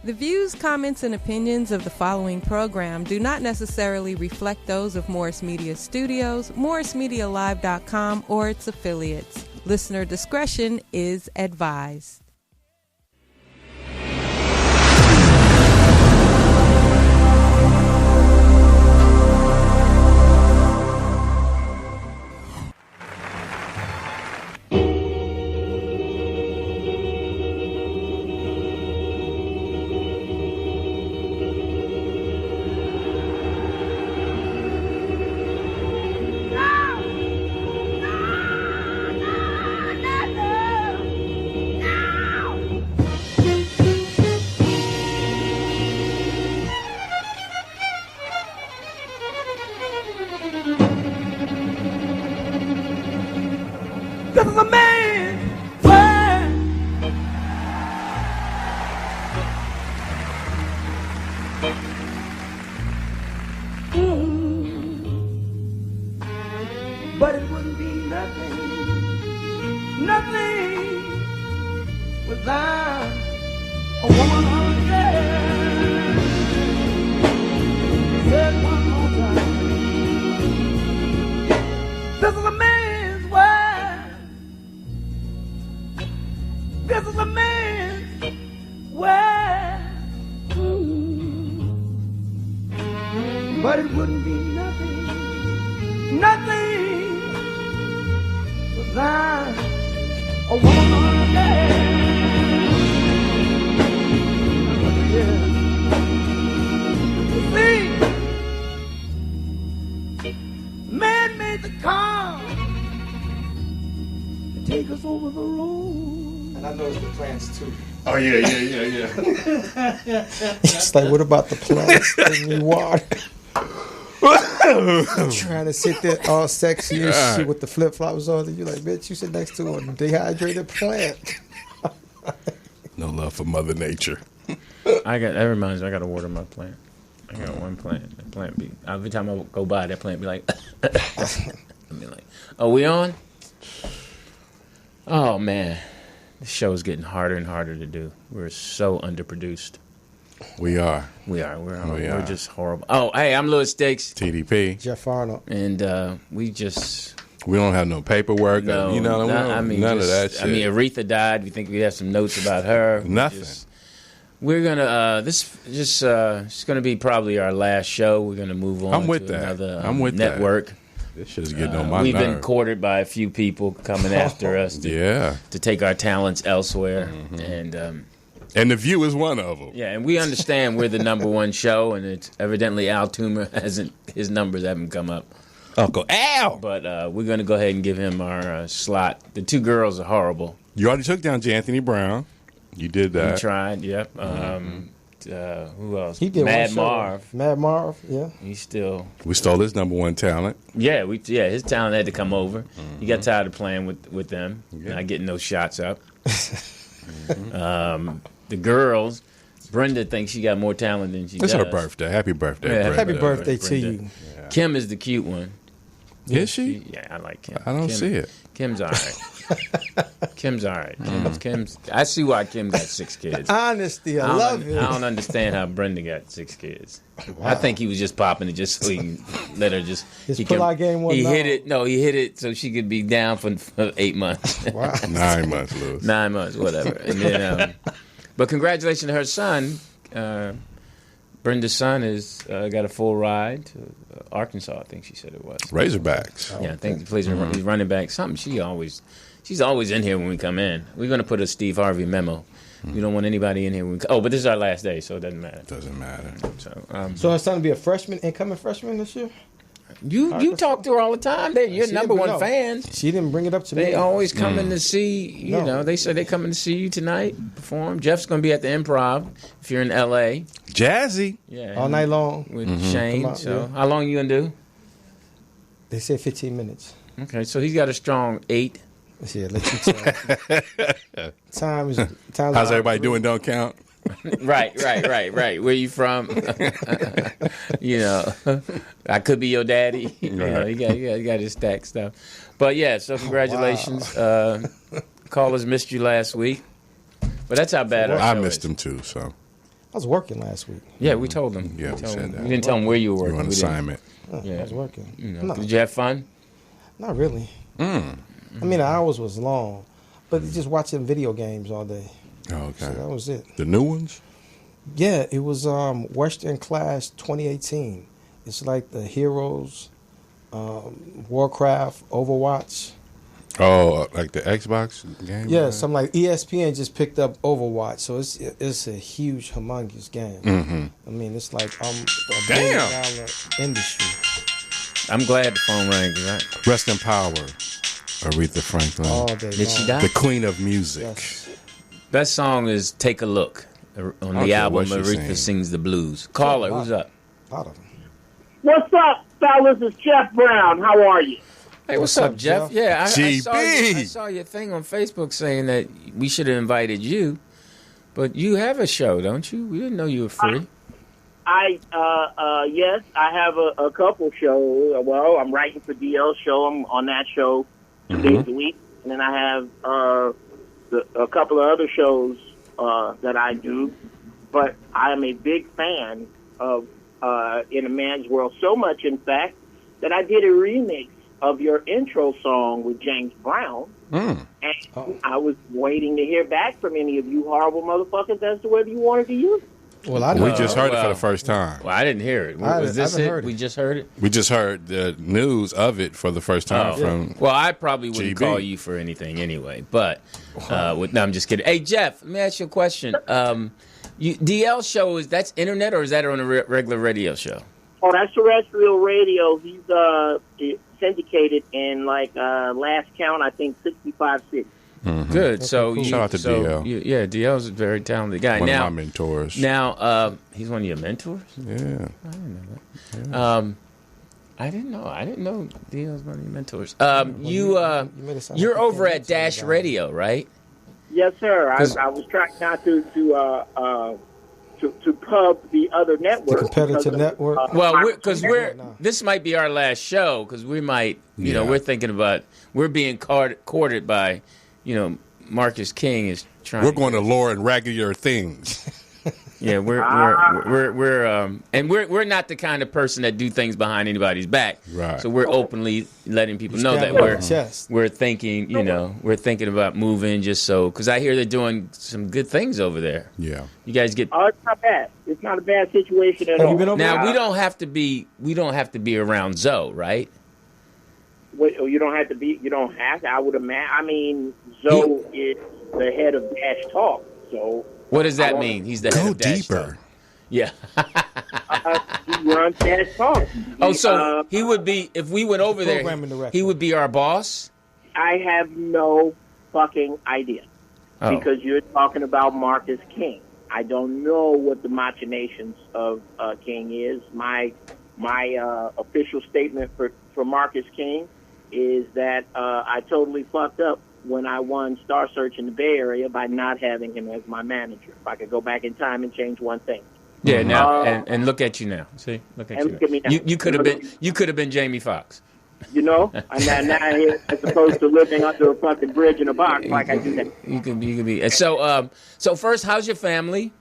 The views, comments, and opinions of the following program do not necessarily reflect those of Morris Media Studios, MorrisMediaLive.com, or its affiliates. Listener discretion is advised. But it wouldn't be nothing without a woman on the air. Said one more time, this is a man's world. This is a man's world. But it wouldn't be nothing without a woman on the air. See, man made the car to take us over the road. And I noticed the plants too. Oh, yeah. It's like, what about the plants in the water? Trying to sit there all sexy and shit with the flip flops on, and you like, bitch, you sit next to a dehydrated plant. No love for Mother Nature. That reminds me, I got to water my plant. I got one plant. The plant be every time I go by, that plant be like, I be like, "Oh, we on?" Oh man, this show is getting harder and harder to do. We're so underproduced. We are. We're just horrible. Oh, hey, I'm Louis Stakes. TDP. Jeff Arnold. And we don't have no paperwork. No, none of that shit. I mean, Aretha died. We think we have some notes about her. Nothing. We're gonna it's gonna be probably our last show. We're gonna move on to another network. That. This shit is getting on my We've nerve. been courted by a few people coming after us to take our talents elsewhere. Mm-hmm. And The View is one of them. Yeah, and we understand we're the number one show, and it's evidently Al Toomer his numbers haven't come up. Uncle Al! But we're going to go ahead and give him our slot. The two girls are horrible. You already took down J. Anthony Brown. You did that. We tried, yep. Who else? He did Mad Marv. Mad Marv, yeah. We stole his number one talent. Yeah, his talent had to come over. Mm-hmm. He got tired of playing with them, not getting those shots up. The girls, Brenda thinks she got more talent than she does. It's her birthday. Happy birthday, Brenda. Happy birthday to you. Yeah. Kim is the cute one. Is she? Yeah, I like Kim. I don't see it. Kim's all right. Kim's all right. I see why Kim got 6 kids. Honesty, I love it. I don't understand how Brenda got 6 kids. Wow. I think he was just popping it just so he can let her just... His pull-out game wasn't He hit it so she could be down for 8 months. Wow. 9 months, Louis. 9 months, whatever. And then, but congratulations to her son. Brenda's son has got a full ride to Arkansas, I think she said it was. Razorbacks. Yeah, I think he plays he's running back. Something she's always in here when we come in. We're going to put a Steve Harvey memo. We don't want anybody in here when we but this is our last day, so it doesn't matter. Doesn't matter. So it's going to be a freshman, incoming freshman this year? You talk to her all the time. You're number one fan. She didn't bring it up to me. They always come in to see, you know, they said they're coming to see you tonight, perform. Jeff's going to be at the Improv if you're in L.A. Jazzy. Yeah. All night long. With Shane. How long you going to do? They said 15 minutes. Okay, so he's got a strong 8. Yeah, let you tell. How's everybody doing? Don't count. Right. Where you from? You know, I could be your daddy. You know, you got his stack stuff. But yeah, so congratulations. Callers missed you last week, but that's how bad our show I missed is. him too. So I was working last week. Yeah, we told him. Yeah, we said that. We didn't tell him where you were You're working. on assignment. Yeah. I was working. No, Did you have fun? not really. I mean, the hours was long, but just watching video games all day. Oh, okay. So that was it. The new ones? Yeah, it was Western Class 2018. It's like the Heroes, Warcraft, Overwatch. Oh, like the Xbox game? Yeah, something like ESPN just picked up Overwatch, so it's a huge, humongous game. Mm-hmm. I mean, it's like a Damn. $1 billion industry. I'm glad the phone rang. Right? Rest in power, Aretha Franklin. All day Did she long. die? The queen of music. Yes. That song is "Take a Look" on Okay, the album. what she Aretha sing? sings the blues. Caller, who's up? A lot of them. What's up, fellas? It's Jeff Brown. How are you? Hey, what's up, Jeff? Yeah, I GB. saw your thing on Facebook saying that we should have invited you, but you have a show, don't you? We didn't know you were free. Yes, I have a couple shows. Well, I'm writing for DL's show. I'm on that show 2 days a week. And then I have a couple of other shows that I do. But I'm a big fan of In a Man's World, so much, in fact, that I did a remix of your intro song with James Brown. And I was waiting to hear back from any of you horrible motherfuckers as to whether you wanted to use it. Well, I We know. just heard it for well. the first time. Well, I didn't hear it. I Was this haven't it? heard it. We just heard it. We just heard the news of it for the first time from. Well, I probably wouldn't GB. call you for anything anyway. But no, I'm just kidding. Hey, Jeff, let me ask you a question. DL show that's internet or is that on a regular radio show? Oh, that's terrestrial radio. He's syndicated in last count, I think 65 cities. Good. So cool. you, Shout out to so DL. Yeah, DL's a very talented guy. One now, of my mentors. now he's one of your mentors. Yeah. I didn't know. I didn't know DL's one of your mentors. you made it sound You're like you over can't at Dash mention Radio, right? Yes, sir. I 'Cause- was trying not to pub the other network. The competitor network. Well, because No. this might be our last show because we might, you know, Yeah. we're thinking about we're being courted by, Marcus King is trying. We're going to lore and regular things. Yeah, we're not the kind of person that do things behind anybody's back. Right. So we're openly letting people know that Stab on the chest. we're thinking, we're thinking about moving just so because I hear they're doing some good things over there. Yeah. You guys get Oh, it's not bad. It's not a bad situation at Have all. you been over now. there? We don't have to be around Zoe, right? Wait, you don't have to be. You don't have to. I would imagine. I mean, Zoe is the head of Dash Talk, so What does that mean? He's the head Go of Dash deeper. Talk. Yeah. he runs Dash Talk. Oh, so he would be if we went over there. programming director. He would be our boss. I have no fucking idea Oh. because you're talking about Marcus King. I don't know what the machinations of King is. My official statement for Marcus King is that I totally fucked up when I won Star Search in the Bay Area by not having him as my manager. If I could go back in time and change one thing. Yeah. Now and look at you now. See, look at And you. look at me now. You could have been Jamie Foxx. You know, and now here, as opposed to living under a fucking bridge in a box like I do that. You could be. And so first, how's your family?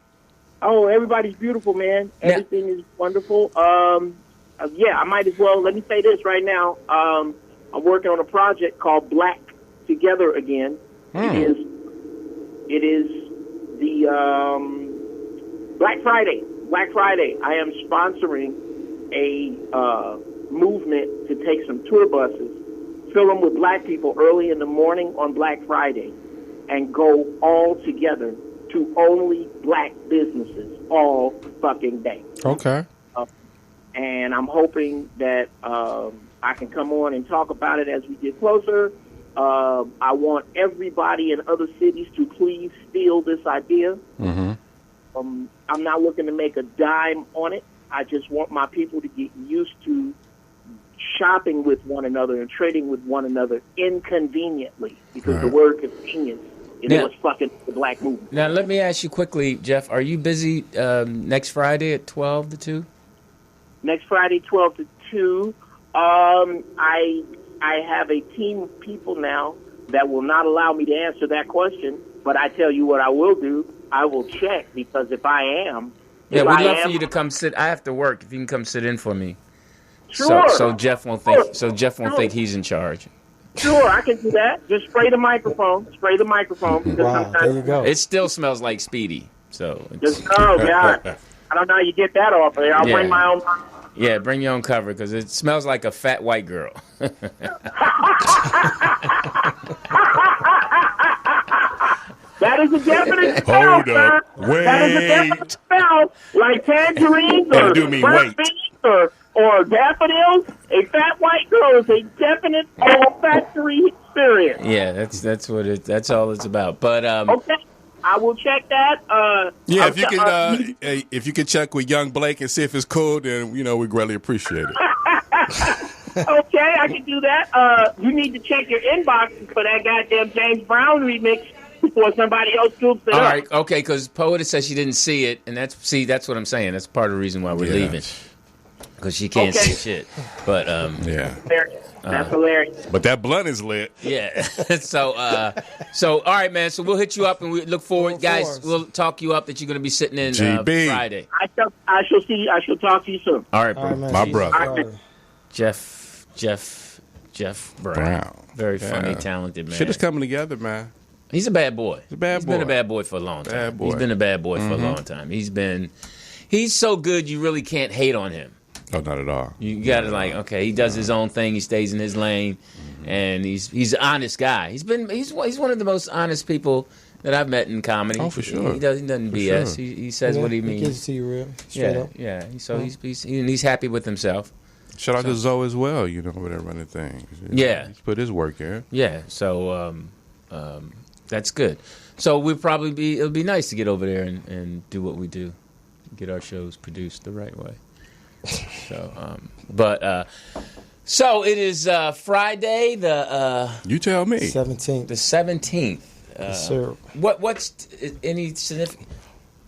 Oh, everybody's beautiful, man. Everything is wonderful. Yeah, I might as well. Let me say this right now. I'm working on a project called Black Together Again. It is the Black Friday. Black Friday. I am sponsoring a movement to take some tour buses, fill them with black people early in the morning on Black Friday, and go all together to only black businesses all fucking day. Okay. And I'm hoping that I can come on and talk about it as we get closer. I want everybody in other cities to please steal this idea. Mm-hmm. I'm not looking to make a dime on it. I just want my people to get used to shopping with one another and trading with one another inconveniently, because the word convenience is what's fucking the black movement. Now let me ask you quickly, Jeff. Are you busy next Friday at 12 to 2? Next Friday, 12 to 2. I have a team of people now that will not allow me to answer that question, but I tell you what I will do. I will check, because if I am, Yeah, If we'd I love am, for you to come sit. I have to work. If you can come sit in for me. Sure. So Jeff won't think. So Jeff won't think he's in charge. Sure, I can do that. Just spray the microphone. Spray the microphone. Because Wow, there sometimes you go. It still smells like Speedy. So Just, oh God, I don't know how you get that off of there. I'll Yeah. bring my own. yeah, bring your own cover because it smells like a fat white girl. That is a definite spell, Hold sir. up. That is a definite Wait. spell, like tangerines Yeah, or do mean burnt wait. beans or daffodils. A fat white girl is a definite olfactory experience. Yeah, that's what it. That's all it's about. But Okay, I will check that. Yeah, I'll if you could check with young Blake and see if it's cool, then we greatly appreciate it. okay, I can do that. You need to check your inboxes for that goddamn James Brown remix before somebody else scoops it all up. right, okay, because Poeta says she didn't see it, and that's what I'm saying. That's part of the reason why we're Yeah. leaving because she can't Okay. see shit. But Yeah, Hilarious. That's hilarious. but that blunt is lit. yeah. so all right, man. So we'll hit you up, and we look forward, Look guys. forward. We'll talk you up that you're going to be sitting in GB. Friday. I shall see. I shall talk to you soon. All right, bro. All right, man. My See, brother. sorry. Jeff Brown. Brown. Very funny, Yeah. talented man. Shit is coming together, man. He's a bad boy. He's a bad been boy. a bad boy for a long time. Bad boy. He's been a bad boy for a long time. He's so good you really can't hate on him. Oh, not at all. You got to okay, he does his own thing, he stays in his lane, and he's an honest guy. He's one of the most honest people that I've met in comedy. Oh, for sure. He doesn't For BS. sure. He says Yeah, what he He means. gives it to you real, straight Yeah, up. yeah. So he's happy with himself. Shout out to Zoe as well, with that running thing. Yeah. He's put his work in. Yeah, so that's good. So it'll be nice to get over there and do what we do, get our shows produced the right way. So it is Friday You tell me. 17th. the 17th. Yes, sir. What's any significant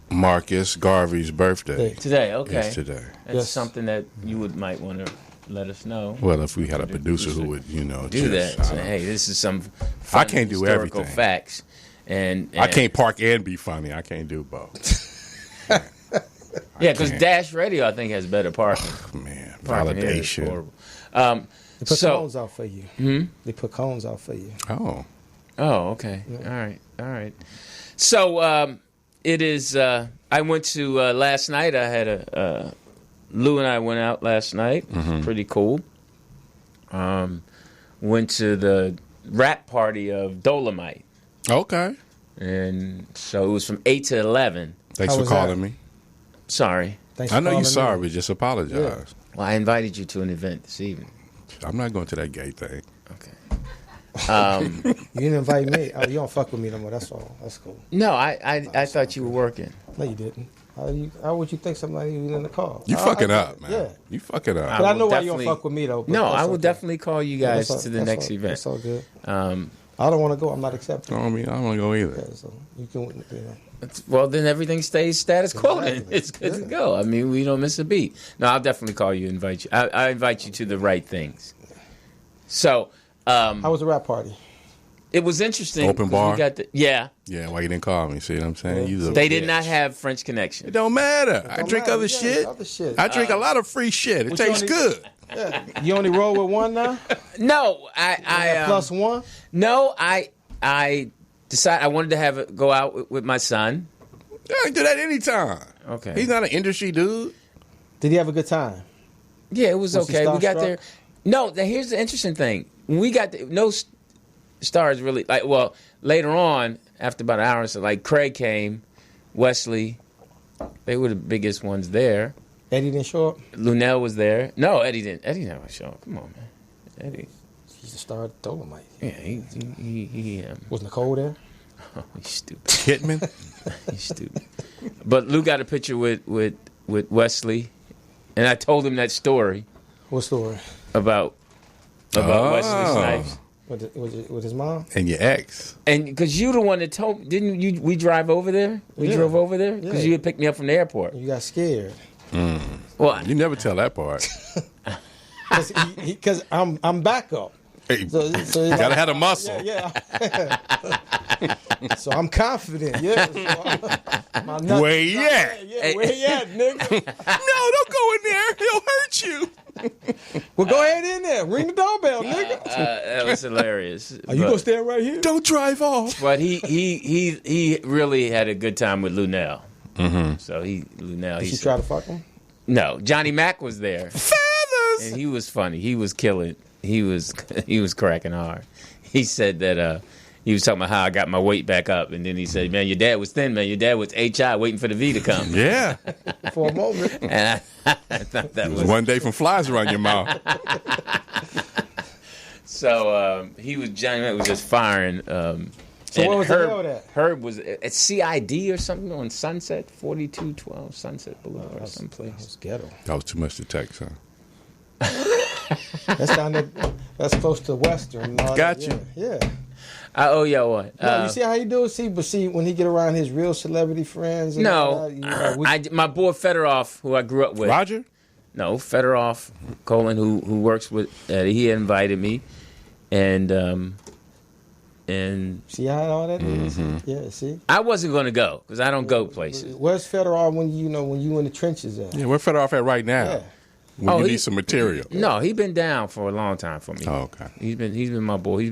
Marcus Garvey's birthday. today? Okay, Yes, today. that's Yes. something that you might want to let us know. Well, if we had a producer who would, Do that. just, Say, hey, this is some. I can't do historical everything. facts. And I can't park and be funny. I can't do both. Yeah, because can't. Dash Radio, I think, has better parking. Man, Parking here is validation. horrible. They put So- cones out for you. They put cones out for you. Oh, Oh, okay. All right. So it is. I went to last night. I had Lou and I went out last night. It was pretty cool. Went to the rap party of Dolomite, okay. and so it was from 8 to 11. Thanks How for was calling that? me. Sorry. Thanks I for know you're calling sorry, in. but just apologize. Well, I invited you to an event this evening. I'm not going to that gay thing. Okay. You didn't invite me. Oh, you don't fuck with me no more. That's all. That's cool. No, I thought you were working. No, you didn't. How would you think somebody was in the call? You fucking up, man. Yeah. You fucking up. But I will know why you don't definitely- fuck with me, though. but No, that's I will okay. definitely call you guys That's all- to the that's next all- event. That's all good. Um, I don't want to go. I'm not accepting. I don't want to go either. Yeah, so you can, Well, then everything stays status quo. Then Exactly. it's good to Yeah. go. I mean, we don't miss a beat. No, I'll definitely call you. Invite you. I invite you to the right things. So how was the rap party? it was interesting. Open 'cause bar? We got Yeah, why you didn't call me? See what I'm saying? Yeah. You a they did bitch. not have French Connection. It don't matter. I Don't drink matter. other Yeah, shit. other shit. I drink a lot of free shit. It What you tastes only- good. Yeah. You only roll with one now? No, I Plus one? no, I decided I wanted to have it go out with my son. Yeah, I can do that anytime. Okay. He's not an industry dude. Did he have a good time? Yeah, it was Was he okay. We got starstruck? there. No, here's the interesting thing. When we got there, no stars really. Like, well, later on, after about an hour or so, like Craig came, Wesley, they were the biggest ones there. Eddie didn't show up? Lunel was there. No, Eddie didn't. Eddie never showed up. Come on, man. Eddie. He's the star of Dolomite. Yeah, he Was Nicole there? oh, he's stupid. Hitman. He's stupid. But Lou got a picture with Wesley, and I told him that story What story? about Oh. Wesley Snipes. With his mom? And your ex. And because you the one that told, didn't you? We drive over there. We Yeah. drove over there because Yeah. you had picked me up from the airport. You got scared. Well, You never tell that part. Because I'm backup. Hey, So gotta have a muscle. yeah. So I'm confident. Yeah. My nuts Where is he out at? there. Yeah, where he at, nigga? No, don't go in there. He'll hurt you. Well, go ahead in there. Ring the doorbell, nigga. That was hilarious. Are you gonna stand right here? Don't drive off. But he really had a good time with Lunell. Mm-hmm. So Lunell. Did she try to fuck him? No, Johnny Mac was there, Feathers. and he was funny. He was killing. He was cracking hard. He said that he was talking about how I got my weight back up, and then he said, "Man, your dad was thin, man. Your dad was HI waiting for the V to come." Yeah. For a moment. And I thought that It was was one day from flies around your mouth. so. Johnny Mac was just firing. So what was the hell with that? Herb was at CID or something on Sunset, 4212 Sunset Boulevard or someplace. That's ghetto. That was too much to take, son. That's down there. That's close to Western. And all Got that. you. Yeah. I owe y'all one. No, you see how he do it? See, when he get around his real celebrity friends. And all that, my boy Fedorov, who I grew up with. Roger? No, Fedorov, Colin, who works with. He invited me, and see how all that is? Yeah. See. I wasn't going to go because I don't go places. Where's Fedorov when you in the trenches at? Yeah, we're fed off at right now. Yeah. When you need some material. No, he's been down for a long time for me. Oh, okay. He's been my boy.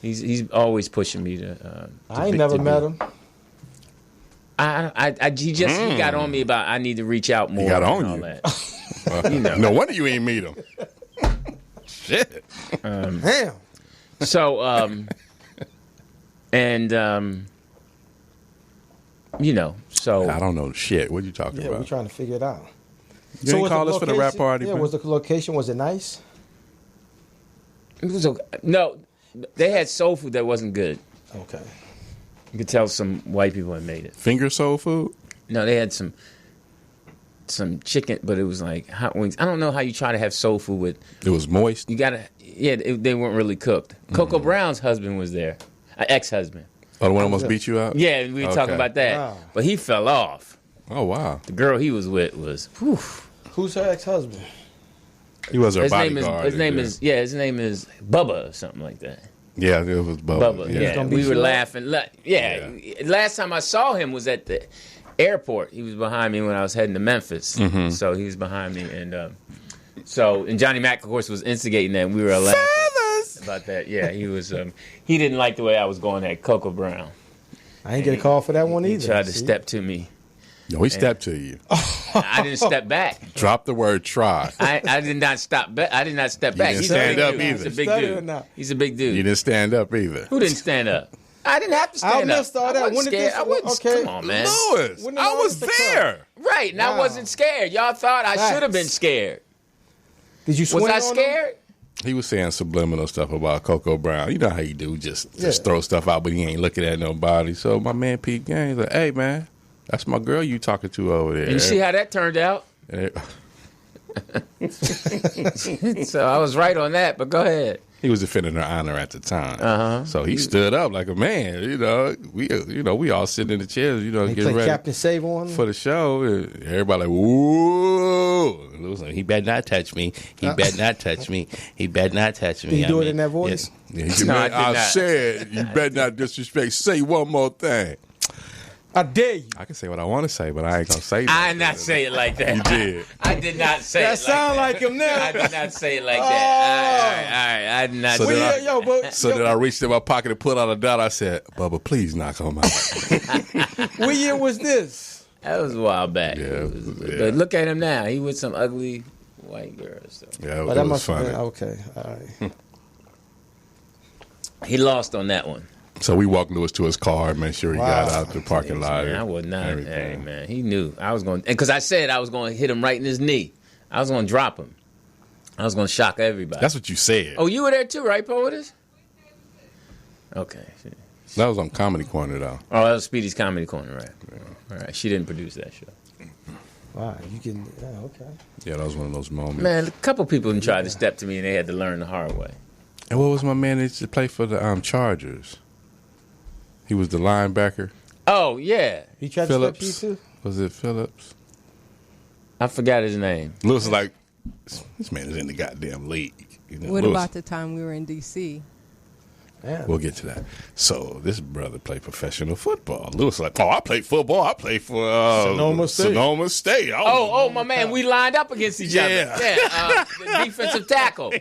He's always pushing me to I ain't never met him. He got on me about I need to reach out more. He got on and all you. That. No wonder you ain't meet him. Shit. Damn. So so I don't know shit. What you talking Yeah, about? we're trying to figure it out. You ain't was call the us for the rap location- party, Yeah, man? was the location, was it nice? it was okay. No, they had soul food that wasn't good. Okay. You could tell some white people had made it. Finger soul food? No, they had some chicken, but it was like hot wings. I don't know how you try to have soul food with. It was moist. You gotta, they weren't really cooked. Coco Brown's husband was there, ex-husband. Oh, the one almost beat you out? Yeah, we were talking about that, Wow. but he fell off. Oh, wow. The girl he was with was, whew. Who's her ex-husband? He was her His bodyguard. name is Bubba or something like that. Yeah, it was Bubba. Bubba, Yeah. yeah. gonna We beat were you up? laughing. Yeah. Last time I saw him was at the airport. He was behind me when I was heading to Memphis. Mm-hmm. So he was behind me, and Johnny Mac, of course, was instigating that. And we were laughing about that. Yeah, he was. He didn't like the way I was going at Coco Brown. I ain't get a call for that one either. He tried to see? step to me. No, he stepped to you. I didn't step back. Drop the word try. I did not stop. I did not step back. didn't He's stand a up big dude. either. He's a big Stuttering dude. now. He's a big dude. You didn't stand up either. Who didn't stand up? I didn't have to I stand up. missed all I that. wasn't When did scared. this- I wasn't. okay. Come on, man. Lewis, When did I all was this occur? there. Right, and I Wow. wasn't scared. Y'all thought I Facts. should have been scared. Did you swing Was I on him? scared? He was saying subliminal stuff about Coco Brown. You know how you do, just throw stuff out, but he ain't looking at nobody. So my man Pete Gang, he's like, hey, man, that's my girl you talking to over there. And you see how that turned out? And So I was right on that, but go ahead. he was defending her honor at the time. Uh-huh. So he stood up like a man. We all sitting in the chairs, He getting played ready Captain Save on him? for the show. And everybody like, whoa. It was like, he better not touch me. He better not touch me. He better not touch me. Did he do it in that voice? Yeah, he said, No, man, I did not. said, you better not disrespect. Say one more thing. I dare you. I can say what I want to say, but I ain't going to say I that. did not say it like that. You did. I did not say That it sound like like him now. that. I did not say it like that. All right. I did not So say did it. I- But, So then I reached in my pocket and pulled out a dollar. I said, Bubba, please knock on my what year was this? That was a while back. Yeah, But look at him now. He with some ugly white girls. So. Yeah, Well, it that was must have funny. been, okay. All right. He lost on that one. So we walked Lewis to his car and made sure he got out the parking lot. Man, I would not. Hey, everything. man, he knew I was going, because I said I was going to hit him right in his knee. I was going to drop him. I was going to shock everybody. That's what you said. Oh, you were there too, right, Poetess? Okay. That was on Comedy Corner, though. Oh, that was Speedy's Comedy Corner, right? All right. She didn't produce that show. Wow, you can, okay. Yeah, that was one of those moments. Man, a couple people tried to step to me and they had to learn the hard way. And what was my man that used to play for the Chargers? He was the linebacker. Oh, yeah. He tried Phillips. to step you too? Was it Phillips? I forgot his name. Lewis was like, this man is in the goddamn league. You know, What Lewis- about the time we were in D.C.? Yeah. We'll get to that. So this brother played professional football. Lewis was like, I played football. I played for Sonoma State. Oh, my man, we lined up against each other. Yeah. Yeah, the defensive tackle.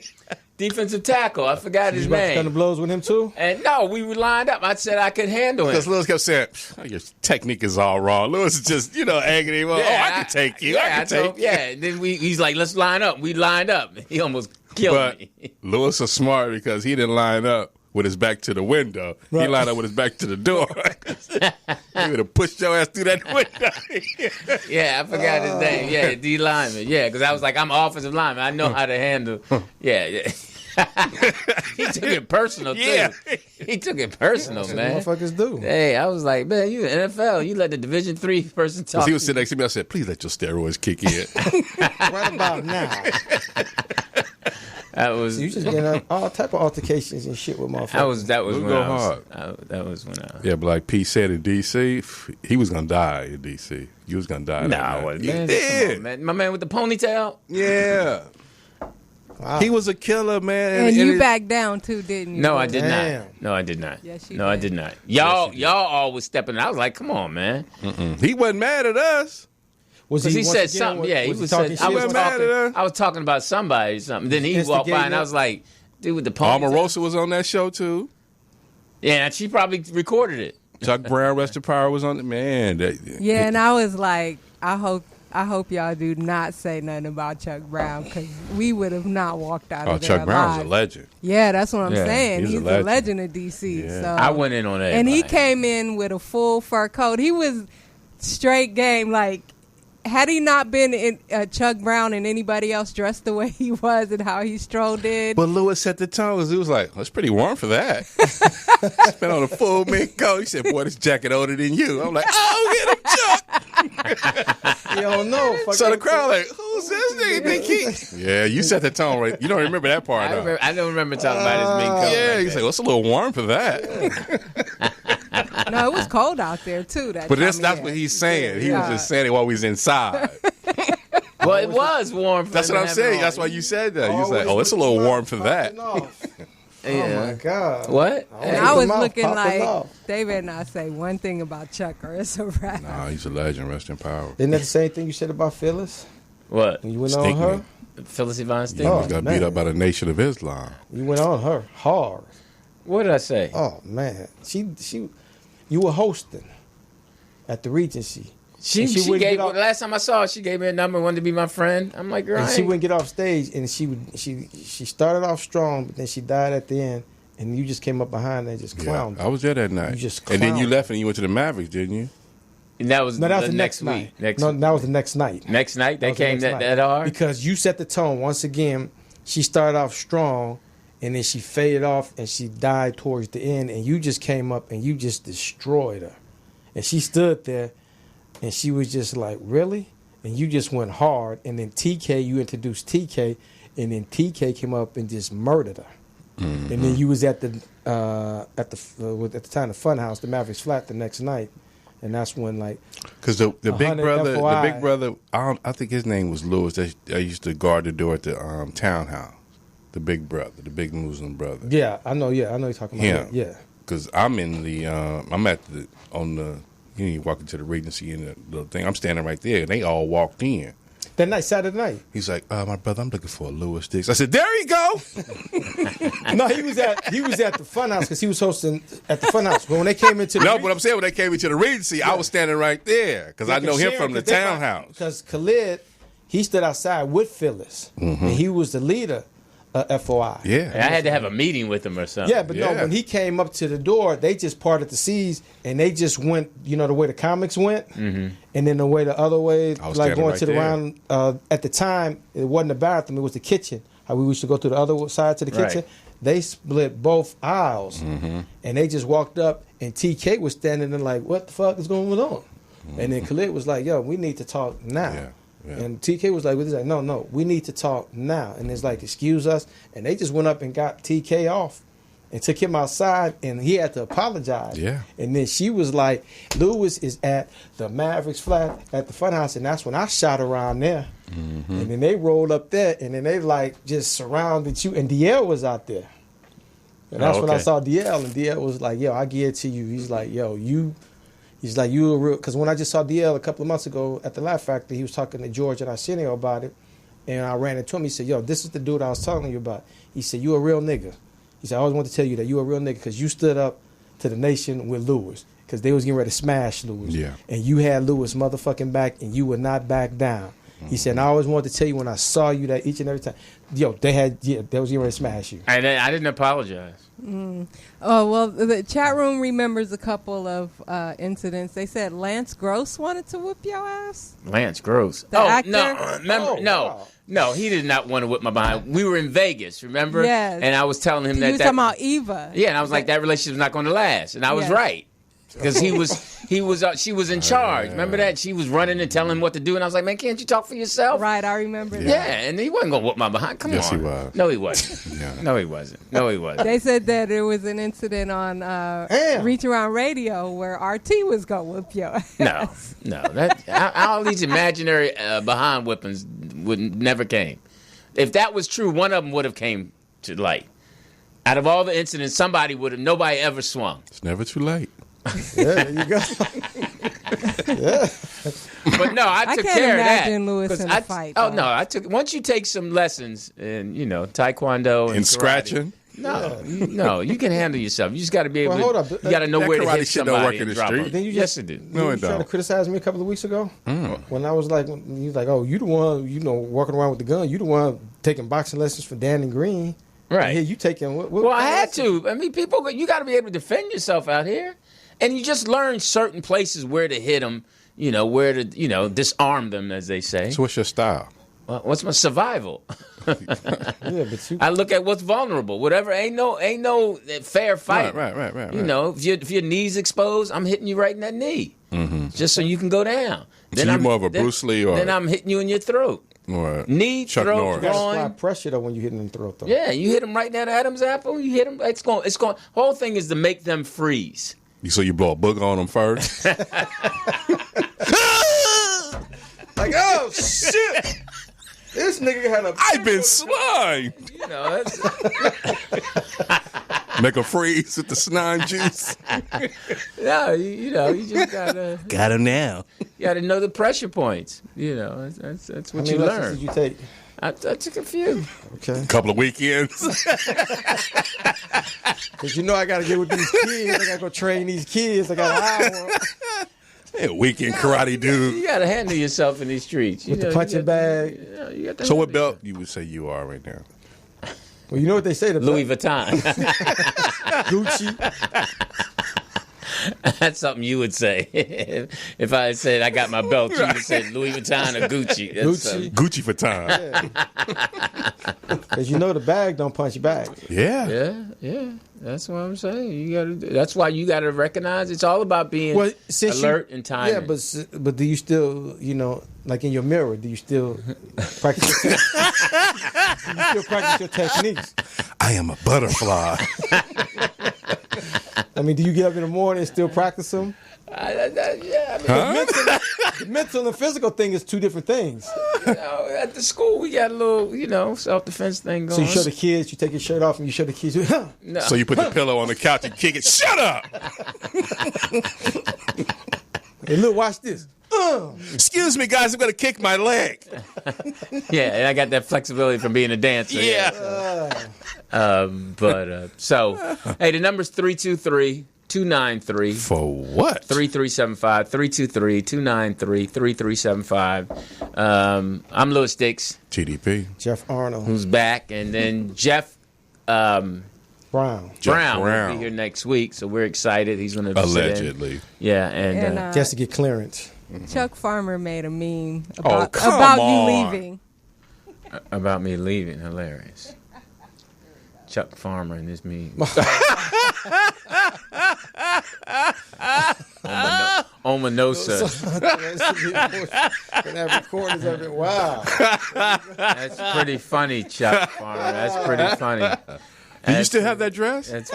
Defensive tackle. I forgot his You about to name. kind of blows with him too? And no, we were lined up. I said I could handle him. Because Lewis kept saying, your technique is all wrong. Lewis is just, egging him up. I can take you. I can take you. Yeah, and then he's like, let's line up. We lined up. He almost killed me. Lewis was smart because he didn't line up with his back to the window. Right. He lined up with his back to the door. He would have pushed your ass through that window. Yeah, I forgot his name. Yeah, D lineman. Yeah, because I was like, I'm an offensive lineman. I know how to handle. Yeah. He took it personal, too. Yeah. He took it personal, man. Motherfuckers do. Hey, I was like, man, you NFL. You let the Division III person talk. He was sitting next to me. I said, please let your steroids kick in. Right about now. That was You just getting all type of altercations and shit with motherfuckers. that was We'll when go I was hard. that was when I Yeah, but like Pete said in D.C., he was going to die in D.C. You was going to die. Nah, that man. night. He did. Come on, man. My man with the ponytail. Yeah. Wow. He was a killer, man. And you backed down too, didn't you? No, I did Damn. not. No, I did not. Yes, you no, I did. did not. Y'all all was stepping in. I was like, come on, man. He wasn't mad at us. Was Because he once said again, something. Yeah, he was talking said, shit? I was talking about somebody or something. Then he walked by and I was like, dude with the ponytail. Omarosa was on that show, too. Yeah, and she probably recorded it. Chuck Brown, Rest in Power, was on it. Man. Yeah, and I was like, I hope y'all do not say nothing about Chuck Brown because we would have not walked out of there Chuck Brown was a alive. legend. Yeah, that's what I'm Yeah, saying. he's He's a a legend. legend of DC. Yeah. So I went in on that. and he came in with a full fur coat. He was straight game. Like, had he not been in Chuck Brown and anybody else dressed the way he was and how he strolled in, But Lewis set the tone because he was like, it's pretty warm for that. He's been on a full mink coat. He said, boy, this jacket older than you. I'm like, oh, get him, Chuck. You don't know. So the crowd like, who's this nigga? Think he? Yeah, you set the tone right. You don't remember that part, though. I don't remember talking about his mink coat. Yeah, like he's that. like, well, it's a little warm for that. no, it was cold out there too. But that's what he's saying. He was just saying it while we was inside. Well, it was warm. For That's him what I'm to have saying. on. That's why you said that. You was like, oh, it's a little warm for that. Oh Yeah. my God. What? And I was mouth looking popping like off. they better not say one thing about Chuck or it's a wrap. Nah, he's a legend. Rest in power. Isn't that the same thing you said about Phyllis? What? You went on Stinkman. her? Phyllis Yvonne He Sting. almost got beat man. up by the Nation of Islam. You went on her hard. What did I say? Oh man, you were hosting at the Regency. She And wouldn't gave get off- last time I saw her, she gave me a number, wanted to be my friend. I'm like, girl, and I she ain't- wouldn't get off stage, and she started off strong, but then she died at the end, and you just came up behind her and just clowned her. I was there that night. You just and then you clowned. left and you went to the Mavericks, didn't you? And that was No, that was the the next night. Next No, that was the next night. next night they was the came next night. that hard. Because you set the tone once again. She started off strong, and then she faded off, and she died towards the end. And you just came up and you just destroyed her. And she stood there, and she was just like, "Really?" And you just went hard. And then TK, you introduced TK, and then TK came up and just murdered her. Mm-hmm. And then you was at the time the Funhouse, the Mavericks Flat, the next night. And that's when, like, Because the big 100 brother, FOI. the big brother, I think his name was Lewis. That used to guard the door at the townhouse. The big brother, the big Muslim brother. yeah, I know you're talking about Yeah. that. Yeah. Because I'm in the, I'm at the you walk into the Regency and the little thing. I'm standing right there, and they all walked in. That night, Saturday night. He's like, my brother, I'm looking for a Lewis Dix. I said, there you go. No, he was at the Funhouse because he was hosting at the Funhouse. But when they came into the No, but I'm saying when they came into the Regency, I was standing right there because I know him from the townhouse. Because Khalid, he stood outside with Phyllis, and he was the leader of FOI. Yeah. I had to have a meeting with him or something. Yeah, but no, Yeah. when he came up to the door, they just parted the seas and they just went, the way the comics went, and then the way the other way, I was like standing going right to the there. round. At the time, it wasn't the bathroom; it was the kitchen. How we used to go to the other side to the Right. kitchen. They split both aisles, and they just walked up, and TK was standing there like, "What the fuck is going on?" And then Khalid was like, "Yo, we need to talk now." Yeah. Yeah. And TK was like, "What is that?" No, we need to talk now. And it's like, "Excuse us." And they just went up and got TK off and took him outside, and he had to apologize. Yeah. And then she was like, "Lewis is at the Mavericks Flat at the Funhouse," and that's when I shot around there. And then they rolled up there, and then they like just surrounded you, and DL was out there. And that's when I okay. saw DL, and DL was like, yo, I give it to you. He's like, yo, he's like, you a real, because when I just saw DL a couple of months ago at the Laugh Factory, he was talking to George and Arsenio about it, and I ran into him. He said, yo, this is the dude I was telling you about. He said, you a real nigga. He said, I always want to tell you that you a real nigga because you stood up to the nation with Lewis, because they was getting ready to smash Lewis. Yeah. And you had Lewis motherfucking back, and you would not back down. He said, and I always wanted to tell you when I saw you that each and every time, yo, they was getting ready to smash you. I didn't apologize. Oh, well, the chat room remembers a couple of incidents. They said Lance Gross wanted to whip your ass. Lance Gross. The actor? No, remember? Wow. No, he did not want to whip my behind. We were in Vegas, remember? Yes. And I was telling him You that was talking about Eva. yeah, and I was like, that relationship was not going to last, and I was Yes. right. Because she was in charge. Remember that? She was running and telling him what to do, and I was like, man, can't you talk for yourself? Right, I remember Yeah, that. and he wasn't going to whip my behind. Come Yes, on. he was. No, he wasn't. Yeah. No, he wasn't. No, he wasn't. They said that there was an incident on Reach Around Radio where RT was going to whip your ass. No. All these imaginary behind whippings never came. If that was true, one of them would have came to light. Out of all the incidents, nobody ever swung. It's never too late. Yeah, there you go. Yeah. But no, I took can't care of that. imagine Lewis 'Cause in a fight, Oh though. no, I took. Once you take some lessons in, taekwondo and In karate, scratching? No, you can handle yourself. You just got to be able. Well, hold to, up. You got to know That where to karate hit shit don't somebody work in and the drop street. them. Then you Yes, just- it do. No, you it trying to don't. criticize me a couple of weeks ago when I was like, he was like, oh, you the one, walking around with the gun. You the one taking boxing lessons for Danny Green. Right. Here you taking what? Well, I had to. I mean, people, you got to be able to defend yourself out here, and you just learn certain places where to hit them. Where to disarm them, as they say. So what's your style? Well, what's my survival? Yeah, but you. I look at what's vulnerable. Whatever ain't no fair fight. Right. If your knee's exposed, I'm hitting you right in that knee, just so you can go down. So you're more of a Bruce Lee or then I'm hitting you in your throat, or knee, Chuck throat, Norris? You gotta apply groin. pressure though when you hitting in the throat though. Yeah, you hit them right in that Adam's apple. You hit them. It's going. Whole thing is to make them freeze. So you blow a booger on them first? Like, oh shit, this nigga had a. I've been slimed. That's, Make a freeze with the slime juice. no, you just gotta Got him now. know the pressure points. That's How what many you lessons learn. did you take? I took a few. Okay, Couple of weekends. because I gotta get with these kids. I gotta go train these kids. I got an hour Hey, weekend karate dude. You got to handle yourself in these streets. with the punching bag. You got to So what handle belt you would say you are right now? Well, you know what they say. The Louis Vuitton. Gucci. That's something you would say. If I said I got my belt, you would have said Louis Vuitton or Gucci. Gucci. Gucci for time. Because the bag don't punch you back. Yeah. Yeah. That's what I'm saying. You got to. That's why you got to recognize it's all about being Well, since alert and timing. Yeah, but do you still, like in your mirror, do you still practice your techniques? I am a butterfly. I mean, do you get up in the morning and still practice them? The mental and physical thing is two different things. At the school, we got a little, self-defense thing going. So you show the kids, you take your shirt off, and you show the kids. No. So you put the pillow on the couch and kick it. Shut up! Hey, look, watch this. Excuse me, guys. I'm going to kick my leg. Yeah, and I got that flexibility from being a dancer. Yeah. So, hey, the number's 323-293. For what? 3375 323-293-3375. I'm Louis Dix, TDP. Jeff Arnold, who's back, and then Jeff Brown. Brown will be here next week, so we're excited. He's going to Allegedly. Yeah, and Just to get clearance. Chuck Farmer made a meme Oh, about, come about on. you leaving. about me leaving, hilarious. Chuck Farmer and his meme. Ominosa. Wow. That's pretty funny, Chuck Farmer. That's pretty funny. Do you still have that dress? That's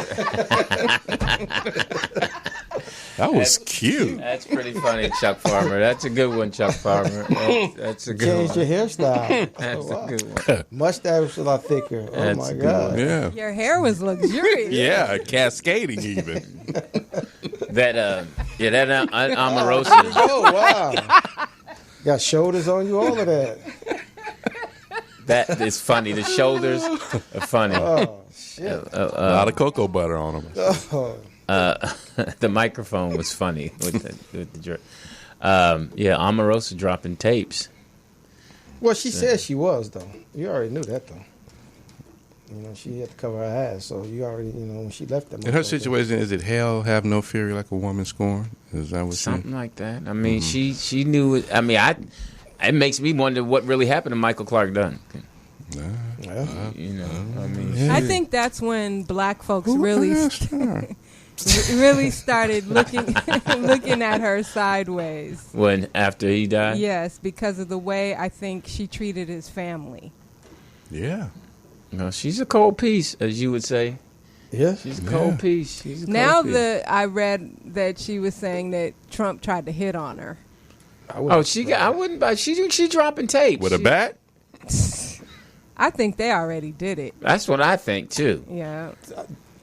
That was cute. That's pretty funny, Chuck Farmer. That's a good one, Chuck Farmer. That's a good Changed your one. hairstyle. That's Oh, wow. a good one. Mustache was a lot thicker. Oh That's my a good God. one. Yeah. Your hair was luxurious. Yeah, cascading even. That Omarosa. Oh wow. Got shoulders on you, all of that. That is funny. The shoulders are funny. Oh shit. A lot of cocoa butter on them. Oh. The microphone was funny with the jerk. Yeah, Omarosa dropping tapes. Well, she said she was though. You already knew that though. You know, she had to cover her ass, so you already, you know, when she left them. In her situation, is it hell have no fury like a woman scorned? Is that what Something like that. I mean, she knew it. I mean, it makes me wonder what really happened to Michael Clark Dunn. Yeah. You know, I mean, I think that's when black folks really started looking at her sideways. when after he died. Yes, because of the way I think she treated his family. Yeah. No, she's a cold piece, as you would say. Yeah. She's a cold piece. She's a cold Now piece. I read that she was saying that Trump tried to hit on her. Oh, she got. I wouldn't buy. She dropping tapes With a bat? I think they already did it. That's what I think too. Yeah.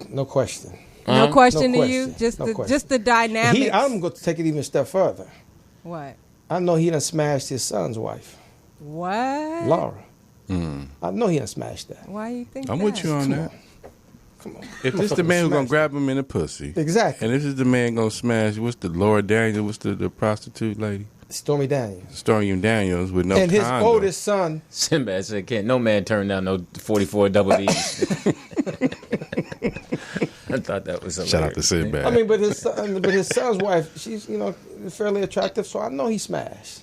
No question. No question No to you. question. Just No the question. just the dynamics. I'm going to take it even a step further. What? I know he done smashed his son's wife, What? Laura. I know he done smashed that. Why you think? I'm that? with you on that. Come on. If this the man who's going to Smash grab him in the pussy, Exactly. and this is the man going to smash, what's the Laura Daniels, what's the prostitute lady? Stormy Daniels. Stormy Daniels with no And his condom. oldest son, Sinbad said, "Can't no man turn down no 44 double D's." I thought that was hilarious. Shout out to Sinbad. I mean, but his son's wife, she's, you know, fairly attractive, so I know he smashed.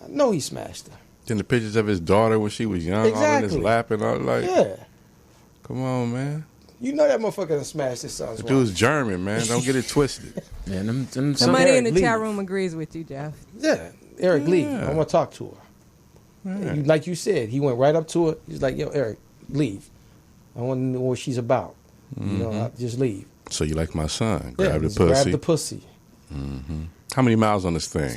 I know he smashed her. Then the pictures of his daughter when she was young, all in his Exactly. lap and all like, Yeah. come on, man. You know that motherfucker done smashed his son's The wife. dude's German, man. Don't get it twisted. Yeah, them Somebody Eric in the Lee. chat room agrees with you, Jeff. Yeah. Eric Lee. I want to talk to her. Yeah. Like you said, he went right up to her. He's like, yo, Eric, leave. I want to know what she's about. You know, just leave. So you like my son? Yeah, Grab the just pussy. grab the pussy. How many miles on this thing?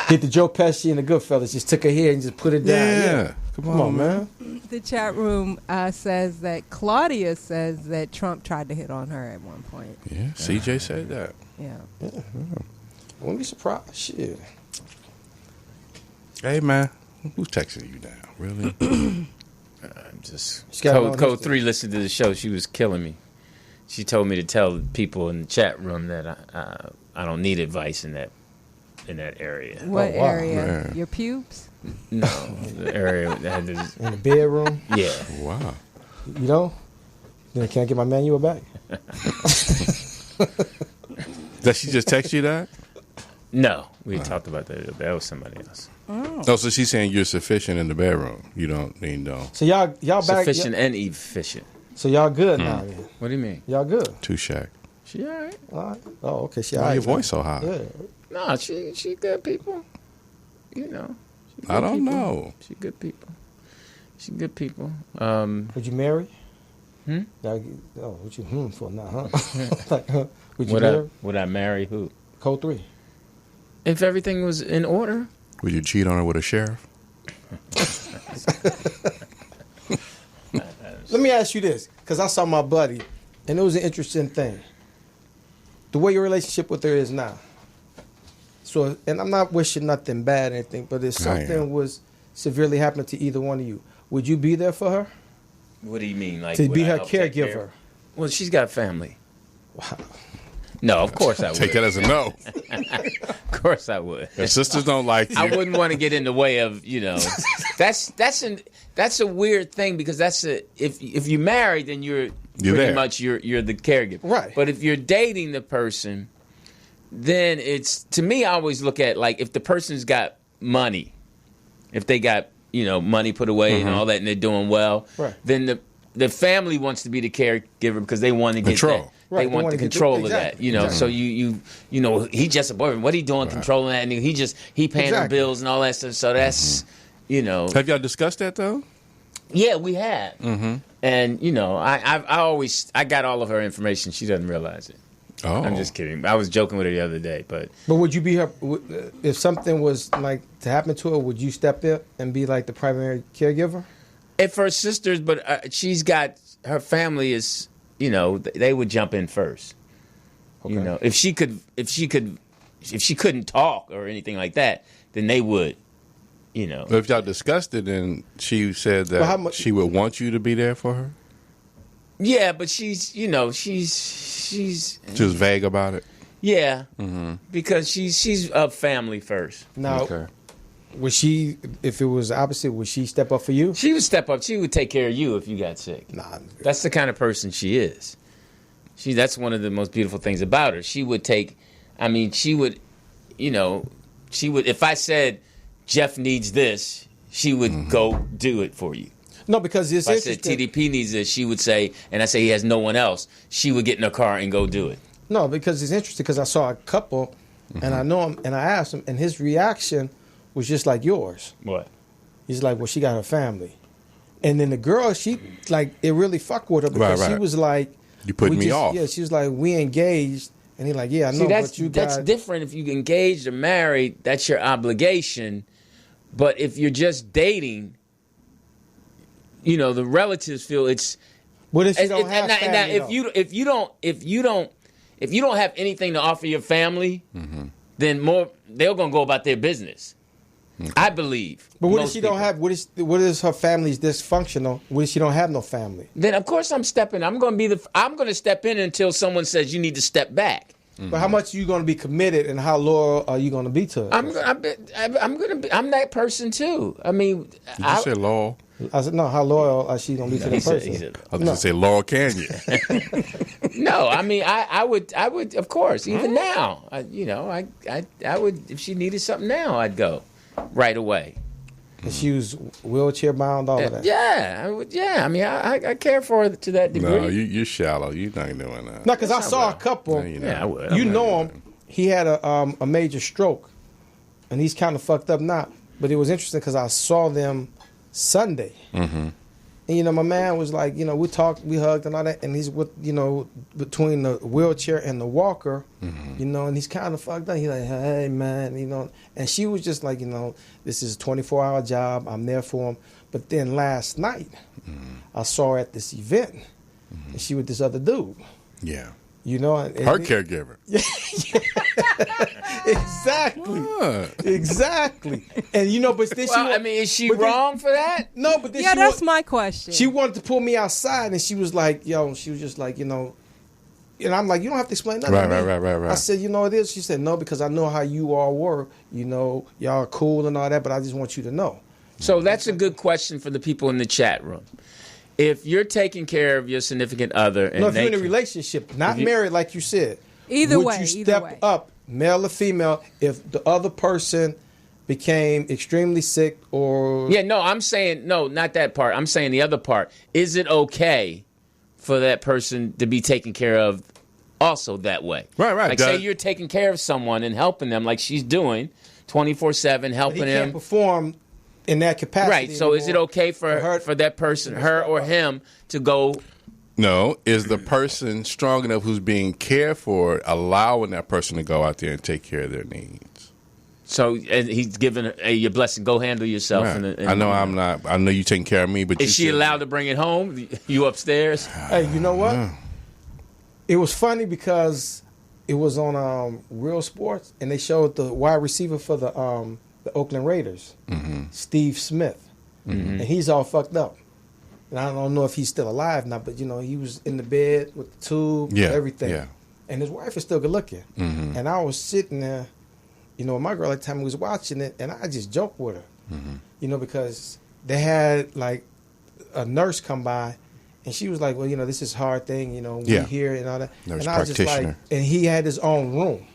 Did the Joe Pesci and the Goodfellas just took her here and just put it down? Yeah. Come on, man. The chat room says that Claudia says that Trump tried to hit on her at one point. Yeah. CJ said that. Yeah. I wouldn't be surprised. Shit. Hey, man. Who's texting you now? Really? I'm just She's got no Code history. 3 listened to the show. She was killing me. She told me to tell people in the chat room that I don't need advice in that area. What wow. area? Man. Your pubes? No, the area that had this, In the bedroom, yeah. Wow. you know? Then can I get my manual back? Did she just text you that? No, we talked about that. That was somebody else. Oh, so she's saying you're sufficient in the bedroom. You don't need no. So y'all back. Sufficient and efficient. So y'all good now then. What do you mean? Y'all good. Touche. She all right? All right. Oh, okay. She Why all right. your voice so high? Yeah. No, she good people. You know. She good I don't people. know. She good people. She good people. Would you marry? Hmm? Oh, what you for now, huh? Like, would you Would marry? would I marry who? Code 3. If everything was in order. Would you cheat on her with a sheriff? Let me ask you this, because I saw my buddy, and it was an interesting thing. The way your relationship with her is now. So, and I'm not wishing nothing bad or anything, but if I am. something was severely happening to either one of you, would you be there for her? What do you mean? Like To would be I her help take care? caregiver? Well, she's got family. Wow. No, of course I would. Take that as a no. Of course I would. Her sisters don't like I you. wouldn't want to get in the way of, you know. That's a weird thing because if you married, then you're pretty there. much you're the caregiver. Right. But if you're dating the person, then it's, to me, I always look at, like, if the person's got money, if they got, you know, money put away and all that, and they're doing well, Right. then the family wants to be the caregiver because they want to get Control. that. Right, They they want wanna the get the- control of exactly, that, you know. exactly. So you know, he just a boyfriend. What he doing, controlling that, and he paying Exactly. the bills and all that stuff. So that's, you know, Have y'all discussed that though? Yeah, we have. Mm-hmm. And I got all of her information. She doesn't realize it. Oh, I'm just kidding. I was joking with her the other day, but would you be her if something was like to happen to her? Would you step in and be like the primary caregiver? if her sisters, but she's got her family is, they would jump in first. Okay. If she couldn't talk or anything like that, then they would. If y'all discussed it, then she said that she would want you to be there for her. Yeah, but she's just vague about it. Yeah, because she's of family first. Now, okay. Would she, if it was the opposite, would she step up for you? She would step up. She would take care of you if you got sick. Nah, that's the kind of person she is. That's one of the most beautiful things about her. She would take. I mean, she would. If I said Jeff needs this, she would go do it for you. No, because it's if I said TDP needs this, she would say, and I say he has no one else, she would get in her car and go do it. No, because it's interesting because I saw a couple, and I know him, and I asked him, and his reaction was just like yours. What? He's like, well, she got her family. And then the girl, she, like, it really fucked with her because she was like... You put me off. Yeah, she was like, we engaged. And he like, yeah, I know, that's, but you that's got... different. If you engaged or married, that's your obligation. But if you're just dating... the relatives feel it's. What if you don't have family? If you don't have anything to offer your family, then they're gonna go about their business. Okay. I believe. But what if she don't have? What is her family's dysfunctional? What if she don't have no family? Then of course I'm stepping. I'm gonna step in until someone says you need to step back. But how much are you going to be committed, and how loyal are you going to be to her? I'm that person too. I mean, did you say loyal? I said, no, how loyal is she going to be to the person? I was going to say, Laurel Canyon. No, I mean, I would, of course, even now, I would, if she needed something now, I'd go right away. And she was wheelchair bound, all of that? Yeah, I would, yeah. I mean, I care for her to that degree. No, you're shallow. You're not doing that. No, because I saw a couple. No, I would. You know him. He had a major stroke, and he's kind of fucked up now. But it was interesting because I saw them Sunday. And my man was like, we talked, we hugged and all that, and he's with, between the wheelchair and the walker, and he's kind of fucked up. He's like, hey man, and she was just like, this is a 24-hour job, I'm there for him. But then last night, I saw her at this event, and she with this other dude. Yeah. Her caregiver. Yeah. Exactly. Exactly. And but then is she wrong for that? No, but then that's my question. She wanted to pull me outside, and she was like, she was just like, and I'm like, you don't have to explain nothing. Right. I said, it is. She said, no, because I know how you all were. Y'all are cool and all that, but I just want you to know. So that's a good question for the people in the chat room. If you're taking care of your significant other, and if you're in a relationship, not married, like you said, would you step up, male or female, if the other person became extremely sick or? Yeah, no, I'm saying no, not that part. I'm saying the other part. Is it okay for that person to be taken care of also that way? Right. Like say you're taking care of someone and helping them, like she's doing, 24/7, helping but he him can't perform in that capacity. Right. So is it okay for that person, her or him, to go? No. Is the person strong enough who's being cared for, allowing that person to go out there and take care of their needs? So and he's giving your blessing. Go handle yourself. Right. I know I'm not. I know you taking care of me, but is she allowed to bring it home? You upstairs? Hey, you know what? Yeah. It was funny because it was on Real Sports, and they showed the wide receiver for the Oakland Raiders, Steve Smith, and he's all fucked up. And I don't know if he's still alive now, but he was in the bed with the tube, everything. Yeah. And his wife is still good looking. And I was sitting there, my girl at the time was watching it, and I just joked with her, because they had like a nurse come by, and she was like, "Well, this is a hard thing, we here and all that." Nurse and I was just like, and he had his own room,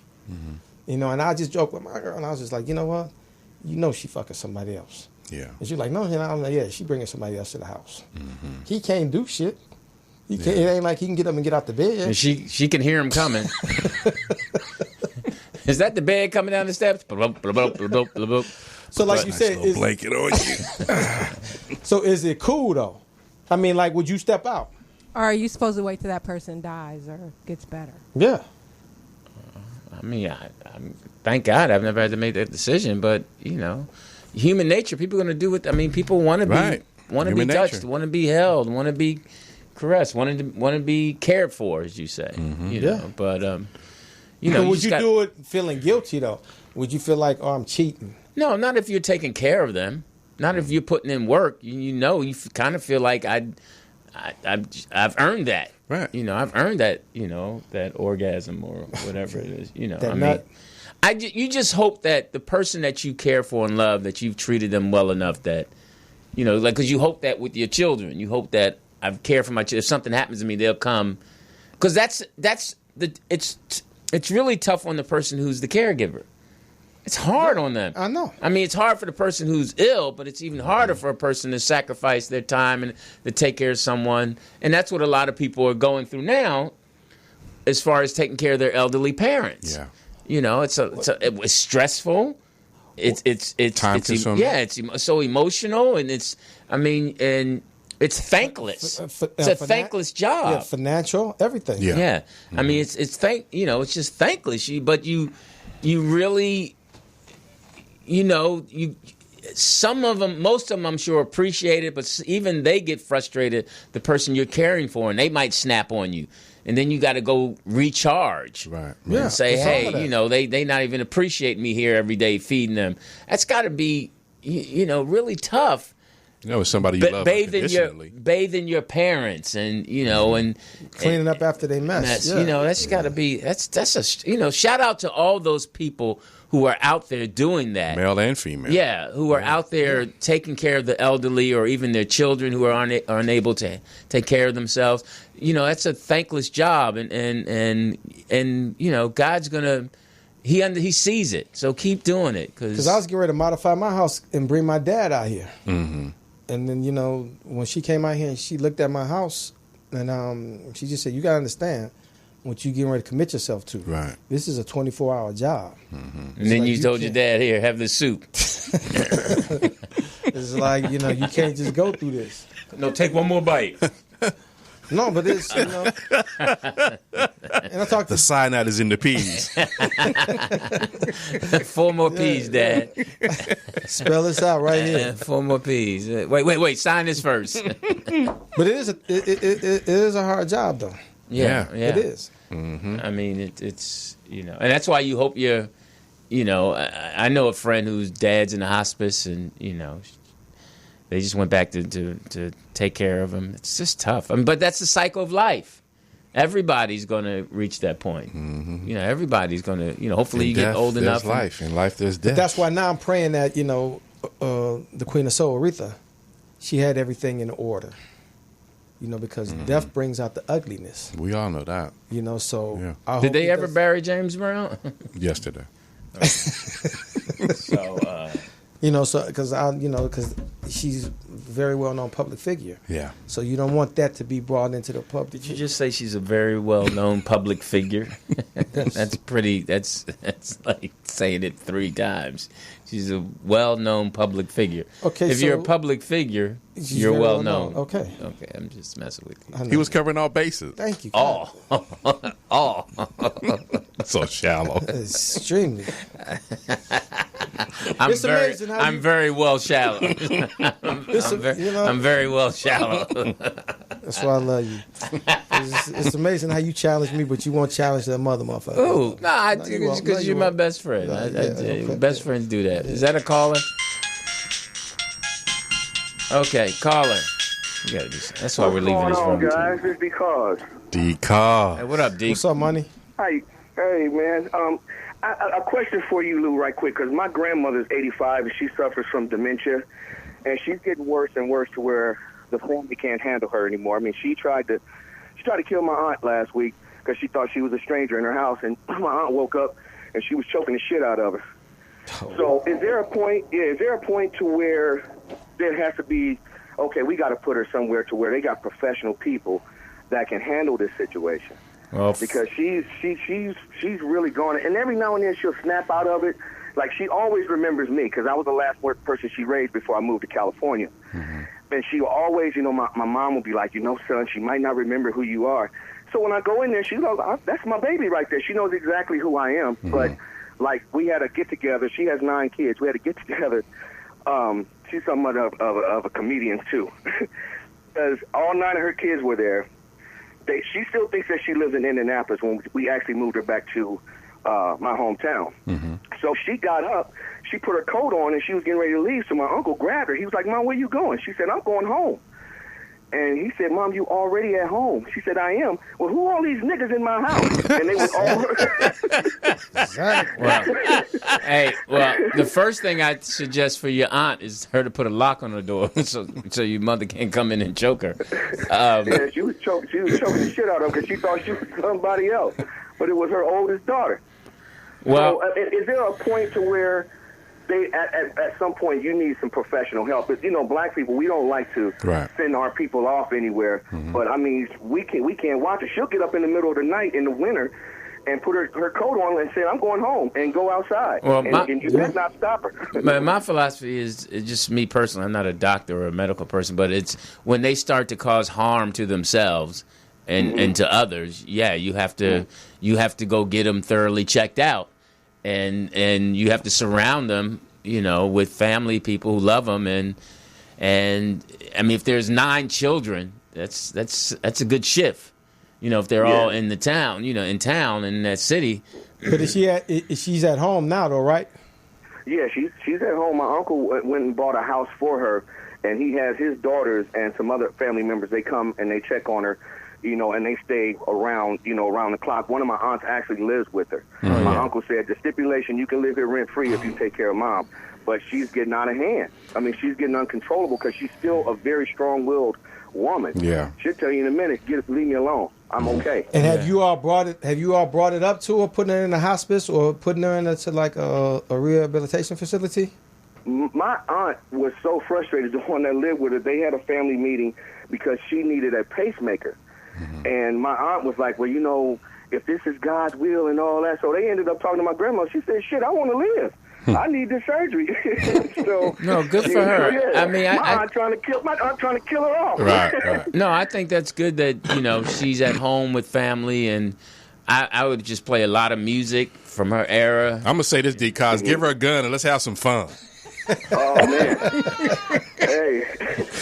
and I just joked with my girl, and I was just like, you know what? She fucking somebody else. Yeah. And she's like, no, I'm like, yeah, she bringing somebody else to the house. He can't do shit. He can't, it ain't like he can get up and get out the bed. And she can hear him coming. Is that the bed coming down the steps? So like you said, nice blanket on you. So is it cool though? I mean, like, would you step out? Or are you supposed to wait till that person dies or gets better? Yeah. I mean, thank God I've never had to make that decision. But human nature. People are going to do it. I mean, people want to be touched, want to be held, want to be caressed, want to be cared for, as you say. You know, but would you do it feeling guilty though? Would you feel like, oh, I'm cheating? No, not if you're taking care of them. Not if you're putting in work. You kind of feel like I've earned that. Right. I've earned that. That orgasm or whatever it is. You just hope that the person that you care for and love, that you've treated them well enough that, because you hope that with your children, you hope that I've cared for my children. If something happens to me, they'll come. Because it's really tough on the person who's the caregiver. It's hard on them. I know. I mean, it's hard for the person who's ill, but it's even harder for a person to sacrifice their time and to take care of someone. And that's what a lot of people are going through now, as far as taking care of their elderly parents. Yeah. It's stressful. It's time consuming. Yeah, it's so emotional, and it's thankless. It's a thankless job. Yeah, financial, everything. Yeah. I mean, it's just thankless. But you really, some of them, most of them, I'm sure, appreciate it, but even they get frustrated, the person you're caring for, and they might snap on you. And then you got to go recharge. Right. Yeah, and say, hey, they not even appreciate me here every day feeding them. That's got to be, really tough. It's somebody you love unconditionally. Bathing your parents and, and cleaning up after they mess. Yeah. That's got to be, that's a, shout out to all those people who are out there doing that. Male and female. Yeah, who are out there taking care of the elderly or even their children who are unable to take care of themselves. That's a thankless job, and God's gonna, he sees it, so keep doing it. Because I was getting ready to modify my house and bring my dad out here. Mm-hmm. And then, when she came out here and she looked at my house, and she just said, you got to understand what you getting ready to commit yourself to. Right. This is a 24-hour job. Mm-hmm. And then you told your dad, here, have the soup. It's like, you can't just go through this. No, take one more bite. No, but it's, and I talked to the cyanide is in the peas. 4 more peas, Dad. Spell this out right here. 4 more peas. Wait. Sign this first. But it is a hard job, though. Yeah. It is. Mm-hmm. I mean, it's and that's why you hope you're, I know a friend whose dad's in the hospice, and they just went back to take care of him. It's just tough. But that's the cycle of life. Everybody's going to reach that point. Mm-hmm. Everybody's going to, hopefully you get old enough. There's life. In life, there's death. But that's why now I'm praying that, the Queen of Soul, Aretha, she had everything in order. Because death brings out the ugliness. We all know that. So yeah. Did they ever bury James Brown? Yesterday. So, because she's a very well-known public figure. Yeah. So you don't want that to be brought into the public. Did you just say she's a very well-known public figure? That's pretty. That's like saying it 3 times. She's a well-known public figure. Okay. If you're a public figure, you're well-known. Okay. Okay. I'm just messing with you. He was covering all bases. Thank you. All. So shallow. Extremely. I'm very well shallow. I'm very well shallow. That's why I love you. It's amazing how you challenge me, but you won't challenge that mother motherfucker. Ooh, because you're my best friend. Okay. Best friends do that. Is that a caller? Okay, caller. You gotta do something. That's why we're leaving this room. What's going on, guys? It's because. D-Car. Hey, what up, D? What's up, money? Hey, man. A question for you, Lou, right quick, because my grandmother's 85 and she suffers from dementia, and she's getting worse and worse to where the family can't handle her anymore. I mean, she tried to kill my aunt last week because she thought she was a stranger in her house, and my aunt woke up and she was choking the shit out of her. So is there a point to where there has to be, okay, we got to put her somewhere to where they got professional people that can handle this situation? Well, because she's really gone, and every now and then she'll snap out of it. Like, she always remembers me because I was the last person she raised before I moved to California. Mm-hmm. And she always, my mom would be like, son, she might not remember who you are. So when I go in there, she's like, that's my baby right there. She knows exactly who I am. Mm-hmm. But, like, we had a get-together. She has 9 kids. We had a get-together. She's somewhat of a comedian, too. Because all 9 of her kids were there. She still thinks that she lives in Indianapolis when we actually moved her back to my hometown. Mm-hmm. So she got up, she put her coat on, and she was getting ready to leave. So my uncle grabbed her. He was like, Mom, where you going? She said, I'm going home. And he said, Mom, you already at home. She said, I am. Well, who are all these niggas in my house? And they was all... Well, the first thing I'd suggest for your aunt is her to put a lock on her door so your mother can't come in and choke her. Yeah, she was choking the shit out of her because she thought she was somebody else. But it was her oldest daughter. Well, so, is there a point to where they at some point you need some professional help? But black people, we don't like to send our people off anywhere. Mm-hmm. But I mean, we can't watch her. She'll get up in the middle of the night in the winter and put her coat on and say, I'm going home, and go outside. Well, and you better not stop her. My philosophy is just me personally. I'm not a doctor or a medical person, but it's when they start to cause harm to themselves and to others. Yeah, you have to go get them thoroughly checked out. And you have to surround them, with family, people who love them, and I mean, if there's 9 children, that's a good shift, if they're all in the town, in town in that city. But she's at home now, though, right? Yeah, she's at home. My uncle went and bought a house for her, and he has his daughters and some other family members. They come and they check on her. And they stay around, around the clock. One of my aunts actually lives with her. My uncle said the stipulation, you can live here rent-free if you take care of Mom. But she's getting out of hand. I mean, she's getting uncontrollable because she's still a very strong-willed woman. Yeah. She'll tell you in a minute, leave me alone. I'm okay. And have you all brought it up to her, putting her in a hospice or putting her into like a rehabilitation facility? My aunt was so frustrated, the one that lived with her. They had a family meeting because she needed a pacemaker. Mm-hmm. And my aunt was like, well, if this is God's will and all that. So they ended up talking to my grandma. She said, shit, I want to live. I need this surgery. So, no, good for her. Yeah. I mean, my aunt trying to kill her off. Right. No, I think that's good that, she's at home with family, and I would just play a lot of music from her era. I'm going to say this, D-Cos. Give her a gun and let's have some fun. Oh, man. Hey.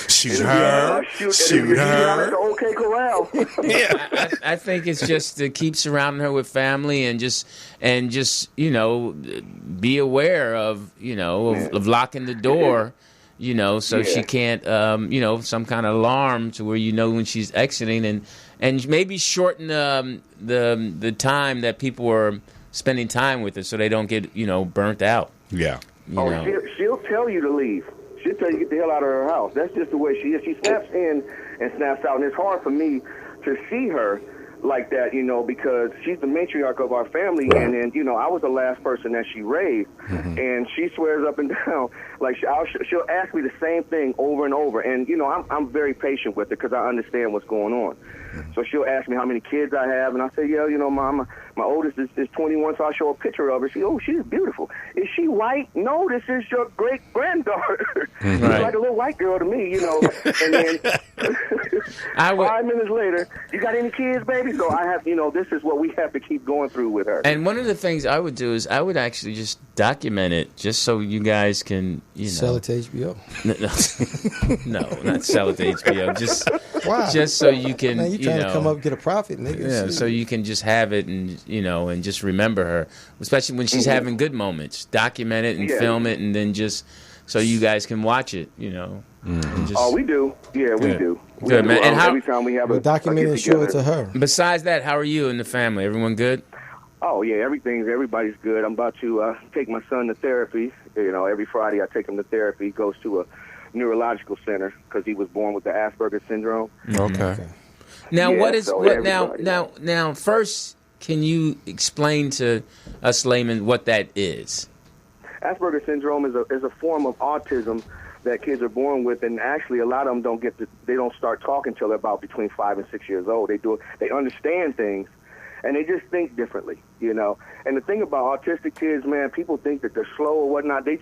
Shoot her. Shoot her. Okay, corral. Yeah. I think it's just to keep surrounding her with family and just be aware of of locking the door, so she can't some kind of alarm to where when she's exiting and maybe shorten the time that people are spending time with her so they don't get burnt out. Yeah. She'll tell you to leave. She'll tell you to get the hell out of her house. That's just the way she is. She snaps in and snaps out, and it's hard for me to see her like that, because she's the matriarch of our family, and then, I was the last person that she raised, and she swears up and down, like, she'll ask me the same thing over and over, and, I'm very patient with her because I understand what's going on. So she'll ask me how many kids I have, and I say, yeah, Mom, my oldest is 21, so I show a picture of her. She's beautiful. Is she white? No, this is your great-granddaughter. She's like a little white girl to me, And then 5 minutes later, you got any kids, baby? So I have, this is what we have to keep going through with her. And one of the things I would do is I would actually just document it just so you guys can, sell it to HBO. No, not sell it to HBO. Just so you can, man, you trying to come up and get a profit, nigga. Yeah, so you can just have it and and just remember her, especially when she's having good moments. Document it and film it, and then just so you guys can watch it. And just, we do. Yeah, we do. Good, man. And every time we have a document and show it to her. Besides that, how are you and the family? Everyone good? Oh yeah, everybody's good. I'm about to take my son to therapy. Every Friday I take him to therapy. He goes to a neurological center because he was born with the Asperger's syndrome. Okay. Now, now first, can you explain to us laymen what that is? Asperger's syndrome is a form of autism that kids are born with, and actually a lot of them they don't start talking till they're about between 5 and 6 years old. They understand things, and they just think differently, And the thing about autistic kids, man, people think that they're slow or whatnot. They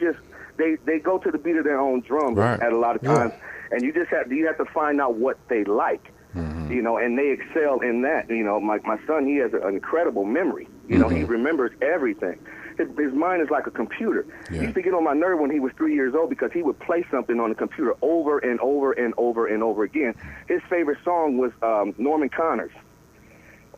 go to the beat of their own drum at a lot of times. And you have to find out what they like, you know, and they excel in that. You know, my son, he has an incredible memory. You know, he remembers everything. His mind is like a computer. He used to get on my nerve when he was 3 years old because he would play something on the computer over and over and over and over again. His favorite song was Norman Connor's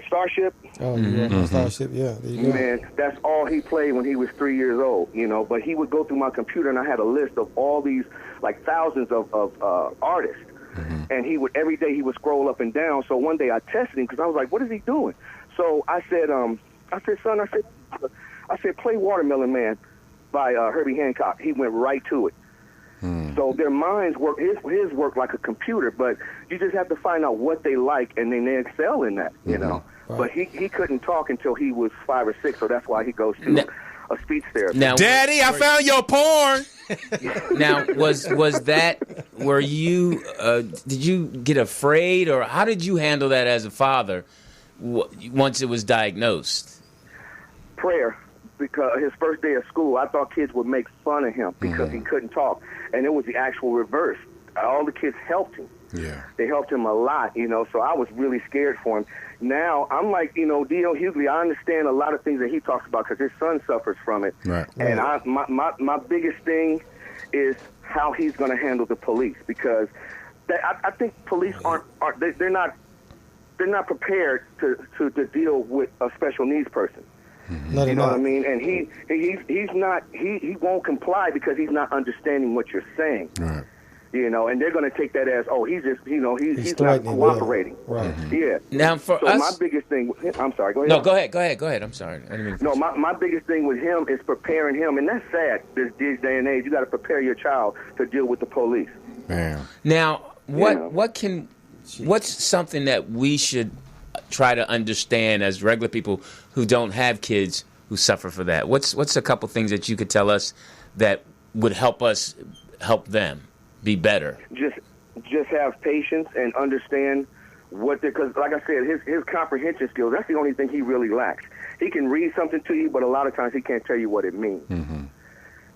Starship. Oh, yeah, Starship, yeah. There you go. Man, that's all he played when he was 3 years old, you know. But he would go through my computer, and I had a list of all these, like, thousands of artists. And he would, every day he would scroll up and down. So one day I tested him because I was like, what is he doing? So I said, son, I said, play Watermelon Man by Herbie Hancock. He went right to it. So their minds work, his work like a computer, but you just have to find out what they like, and then they excel in that, you know. Right. But he couldn't talk until he was 5 or 6, so that's why he goes to a speech therapist. Now, Daddy, I found your porn. Now, were you, did you get afraid, or how did you handle that as a father once it was diagnosed? Prayer. Because his first day of school, I thought kids would make fun of him because he couldn't talk. And it was the actual reverse. All the kids helped him. Yeah. They helped him a lot, you know, so I was really scared for him. Now, I'm like, you know, D.L. Hughley, I understand a lot of things that he talks about because his son suffers from it. Right. And my biggest thing is how he's going to handle the police because I think police they're not prepared to deal with a special needs person. You know what I mean? And he won't comply because he's not understanding what you're saying. Right. You know, and they're going to take that as, oh, he's just, you know, he's not cooperating. Right. Yeah. Now for us, my biggest thing. I'm sorry. Go ahead. No, go ahead. I'm sorry. No, my biggest thing with him is preparing him, and that's sad. This day and age, you got to prepare your child to deal with the police. Man. Now, what's something that we should try to understand as regular people who don't have kids who suffer for that? What's a couple things that you could tell us that would help us help them be better? Just have patience and understand because like I said, his comprehension skills, that's the only thing he really lacks. He can read something to you, but a lot of times he can't tell you what it means.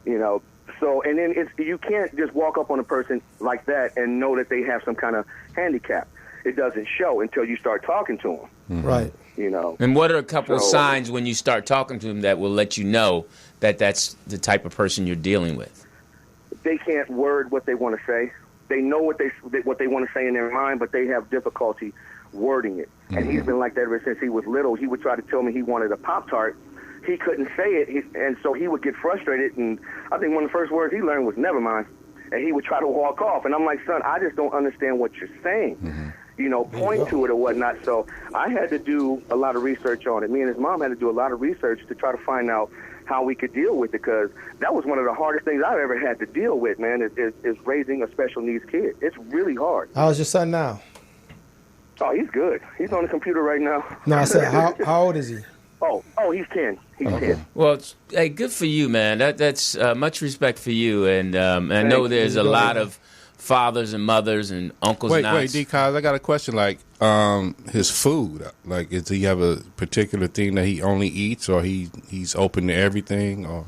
You know, so, and then you can't just walk up on a person like that and know that they have some kind of handicap. It doesn't show until you start talking to them. Right. You know. And what are a couple of signs when you start talking to them that will let you know that that's the type of person you're dealing with? They can't word what they want to say. They know what they want to say in their mind, but they have difficulty wording it. And he's been like that ever since he was little. He would try to tell me he wanted a Pop-Tart. He couldn't say it, and so he would get frustrated. And I think one of the first words he learned was "never mind," and he would try to walk off. And I'm like, son, I just don't understand what you're saying. You know, point to it or whatnot. So I had to do a lot of research on it. Me and his mom had to do a lot of research to try to find out how we could deal with it, because that was one of the hardest things I've ever had to deal with, man, is raising a special needs kid. It's really hard. How's your son now? Oh, he's good. He's on the computer right now. No, I said, how old is he? Oh, he's 10. He's 10. Well, hey, good for you, man. That's much respect for you. And I know there's a lot of fathers and mothers and uncles and aunts. Wait, D-Cos, I got a question. Like, his food, like, does he have a particular thing that he only eats, or he's open to everything, or?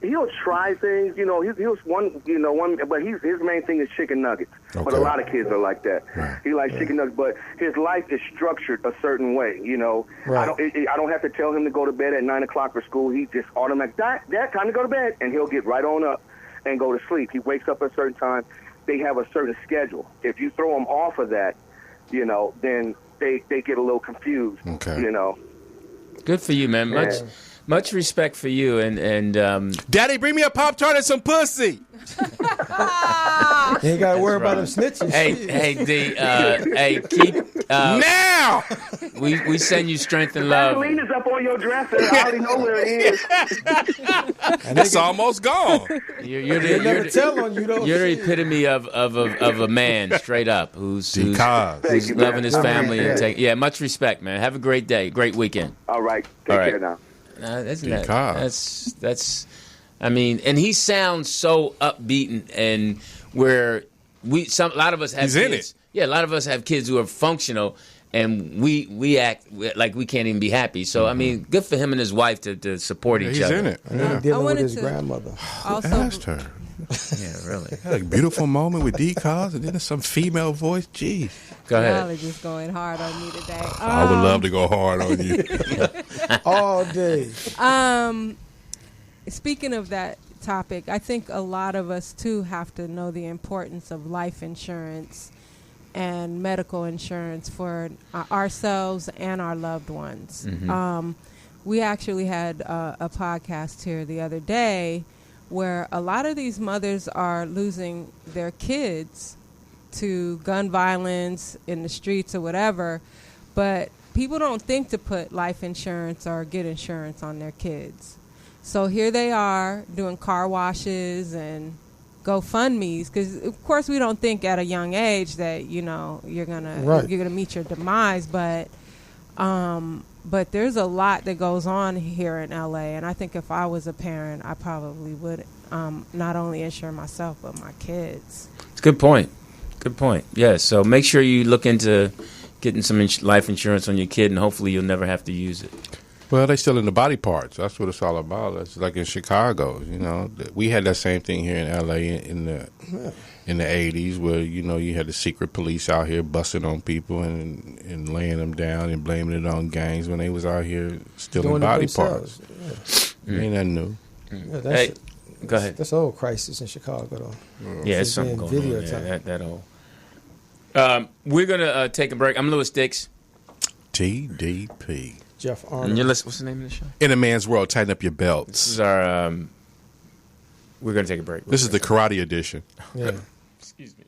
He'll try things, you know. He'll one, but his main thing is chicken nuggets. Okay. But a lot of kids are like that. Right. He likes chicken nuggets, but his life is structured a certain way, you know. Right. I don't have to tell him to go to bed at 9 o'clock for school. He just automatically, Dad, time to go to bed, and he'll get right on up and go to sleep. He wakes up at a certain time. They have a certain schedule. If you throw them off of that, you know, then they get a little confused. Okay. You know. Good for you, man. Much respect for you, and Daddy, bring me a Pop-Tart and some pussy. You ain't got to worry about them snitches. Hey, keep now. We send you strength and love. Vaseline is up on your dresser. I already know where it is. And it's almost gone. You're the epitome of a man, straight up, who's loving his family and much respect, man. Have a great day, great weekend. All right, take care now. That's I mean, and he sounds so upbeat, and where a lot of us have kids. In it. Yeah, a lot of us have kids who are functional, and we act like we can't even be happy. So I mean, good for him and his wife to support each other. He's in it. And dealing with his grandmother. Also asked her. Yeah, really. Had a beautiful moment with D calls, and then some female voice. Gee, Go Y'all ahead. are just going hard on me today. I would love to go hard on you. All day. Speaking of that topic, I think a lot of us too have to know the importance of life insurance and medical insurance for ourselves and our loved ones. We actually had a podcast here the other day where a lot of these mothers are losing their kids to gun violence in the streets or whatever, but people don't think to put life insurance or get insurance on their kids. So here they are doing car washes and GoFundMe's, because of course we don't think at a young age that you're gonna meet your demise, but there's a lot that goes on here in LA, and I think if I was a parent, I probably would not only insure myself but my kids. It's a good point. Good point. Yeah, so make sure you look into getting some life insurance on your kid, and hopefully you'll never have to use it. Well, they still in the body parts. That's what it's all about. It's like in Chicago, we had that same thing here in L.A. in the 80s, where you had the secret police out here busting on people and laying them down and blaming it on gangs when they was out here stealing body parts. Yeah. Ain't nothing new. Yeah, go ahead. That's an old crisis in Chicago, though. Yeah, it's something going on there. That old. We're gonna take a break. I'm Louis Dix. TDP. Jeff Arnold. And you're listening. What's the name of the show? In a Man's World, tighten up your belts. This is our. We're gonna take a break. This is the karate edition. Yeah. Excuse me.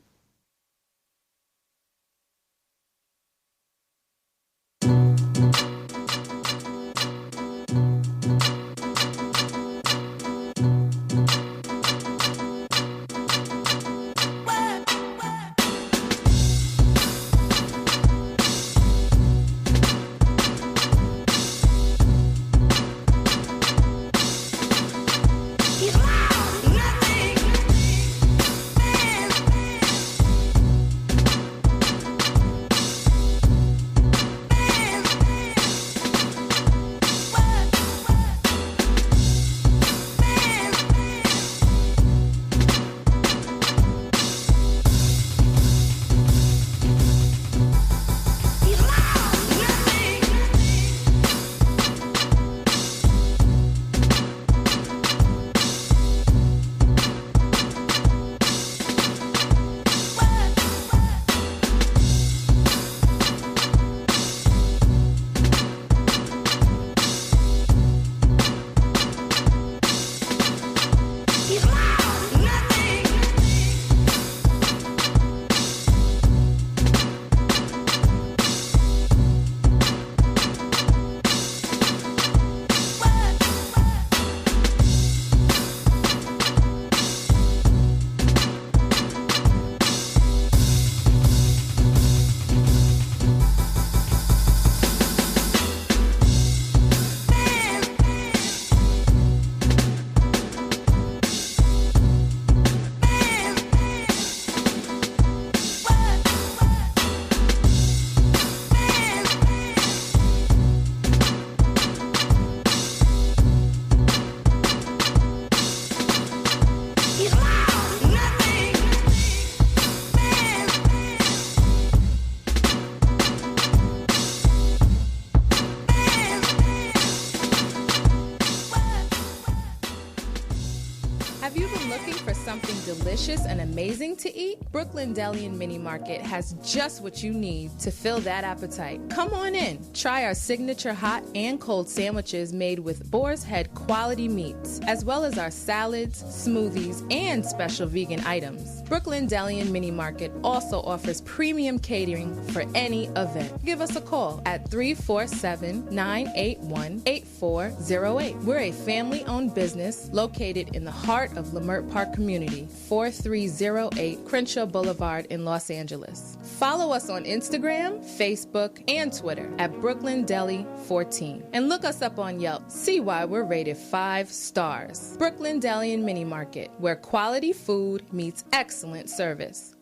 delicious and amazing to eat? Brooklyn Deli and Mini Market has just what you need to fill that appetite. Come on in. Try our signature hot and cold sandwiches made with Boar's Head quality meats, as well as our salads, smoothies, and special vegan items. Brooklyn Deli and Mini Market also offers premium catering for any event. Give us a call at 347-981-8408. We're a family-owned business located in the heart of Leimert Park community, 4308 Crenshaw Boulevard in Los Angeles. Follow us on Instagram, Facebook, and Twitter at Brooklyn Deli 14. And look us up on Yelp. See why we're rated 5 stars. Brooklyn Deli and Mini Market, where quality food meets excellent service.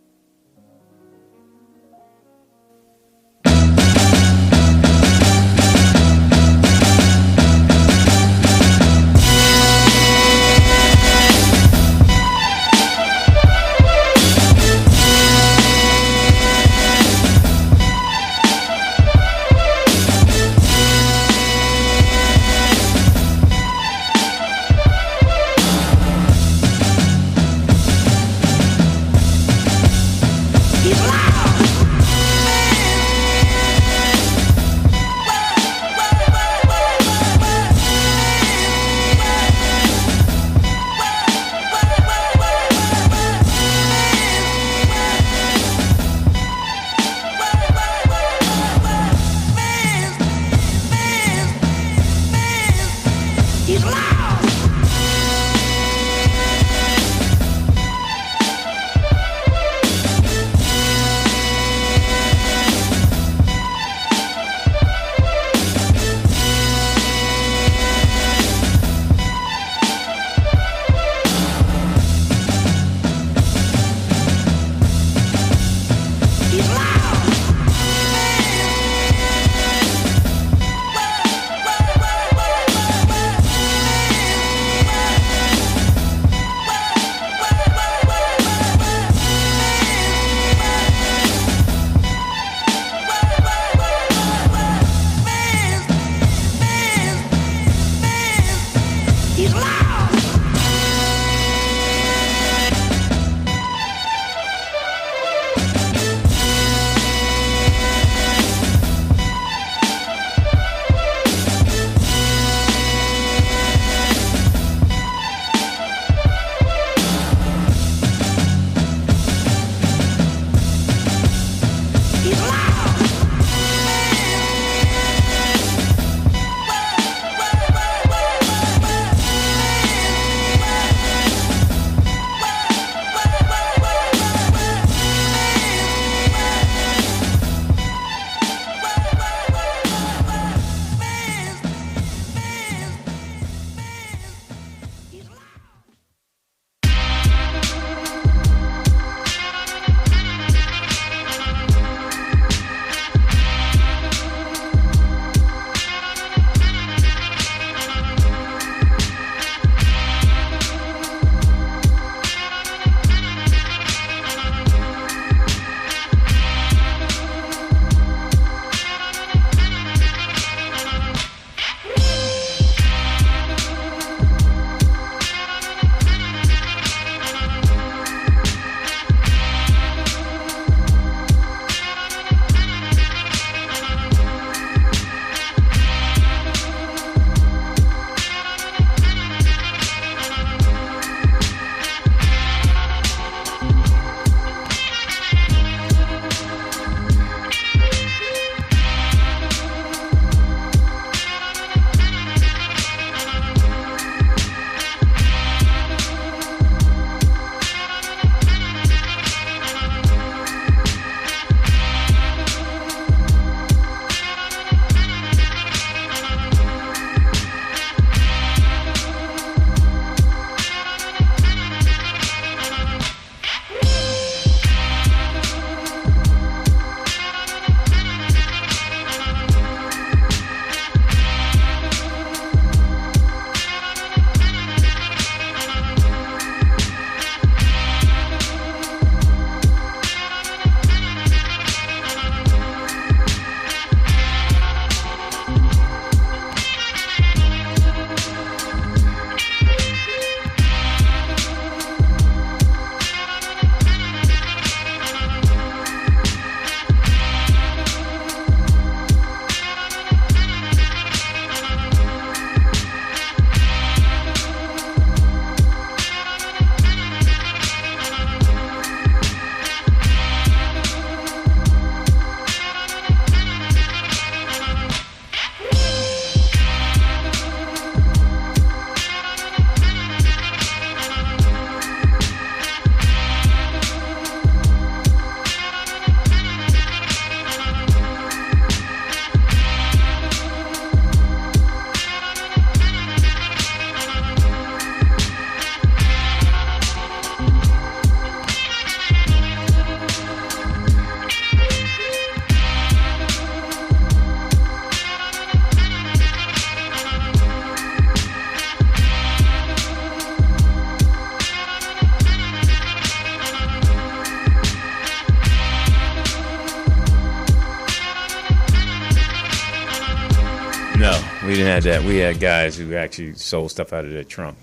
We didn't have that. We had guys who actually sold stuff out of their trunk.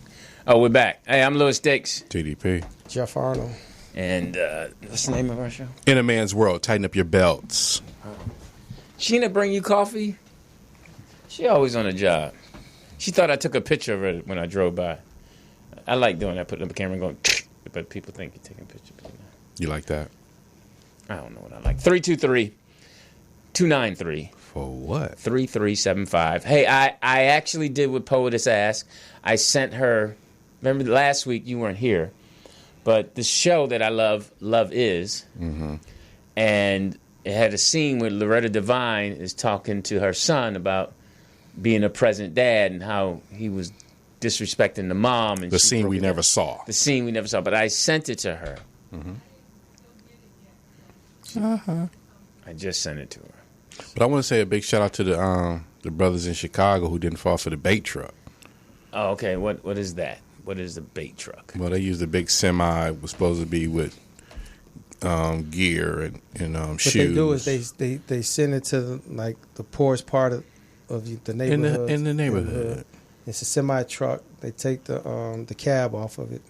Oh, we're back. Hey, I'm Louis Dix. TDP. Jeff Arnold. And what's the name of our show? In a Man's World. Tighten up your belts. Sheena bring you coffee? She always on a job. She thought I took a picture of her when I drove by. I like doing that, putting up the camera and going, but people think you're taking pictures. You like that? I don't know what I like. 323 293. For what? 3375. Hey, I actually did what Poetess asked. I sent her. Remember last week you weren't here, but the show that I love is, and it had a scene where Loretta Devine is talking to her son about being a present dad and how he was disrespecting the mom. And The scene we never saw. The scene we never saw, but I sent it to her. I just sent it to her. But I want to say a big shout out to the brothers in Chicago who didn't fall for the bait truck. Oh, okay. What is that? What is the bait truck? Well, they used a big semi. Was supposed to be with gear and shoes. What they do is they send it to like the poorest part of the neighborhood. In the neighborhood. It's a semi truck. They take the cab off of it,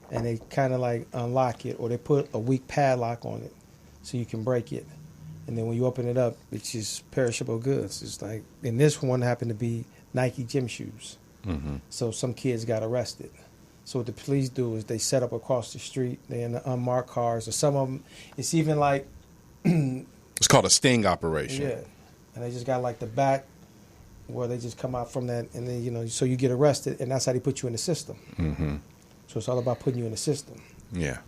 and they kind of like unlock it, or they put a weak padlock on it, so you can break it. And then when you open it up, it's just perishable goods. It's like, and this one happened to be Nike gym shoes. So some kids got arrested. So what the police do is they set up across the street. They're in the unmarked cars, or some of them, it's even like it's called a sting operation. Yeah, and they just got like the back where they just come out from that, and then so you get arrested, and that's how they put you in the system. So it's all about putting you in the system. Yeah.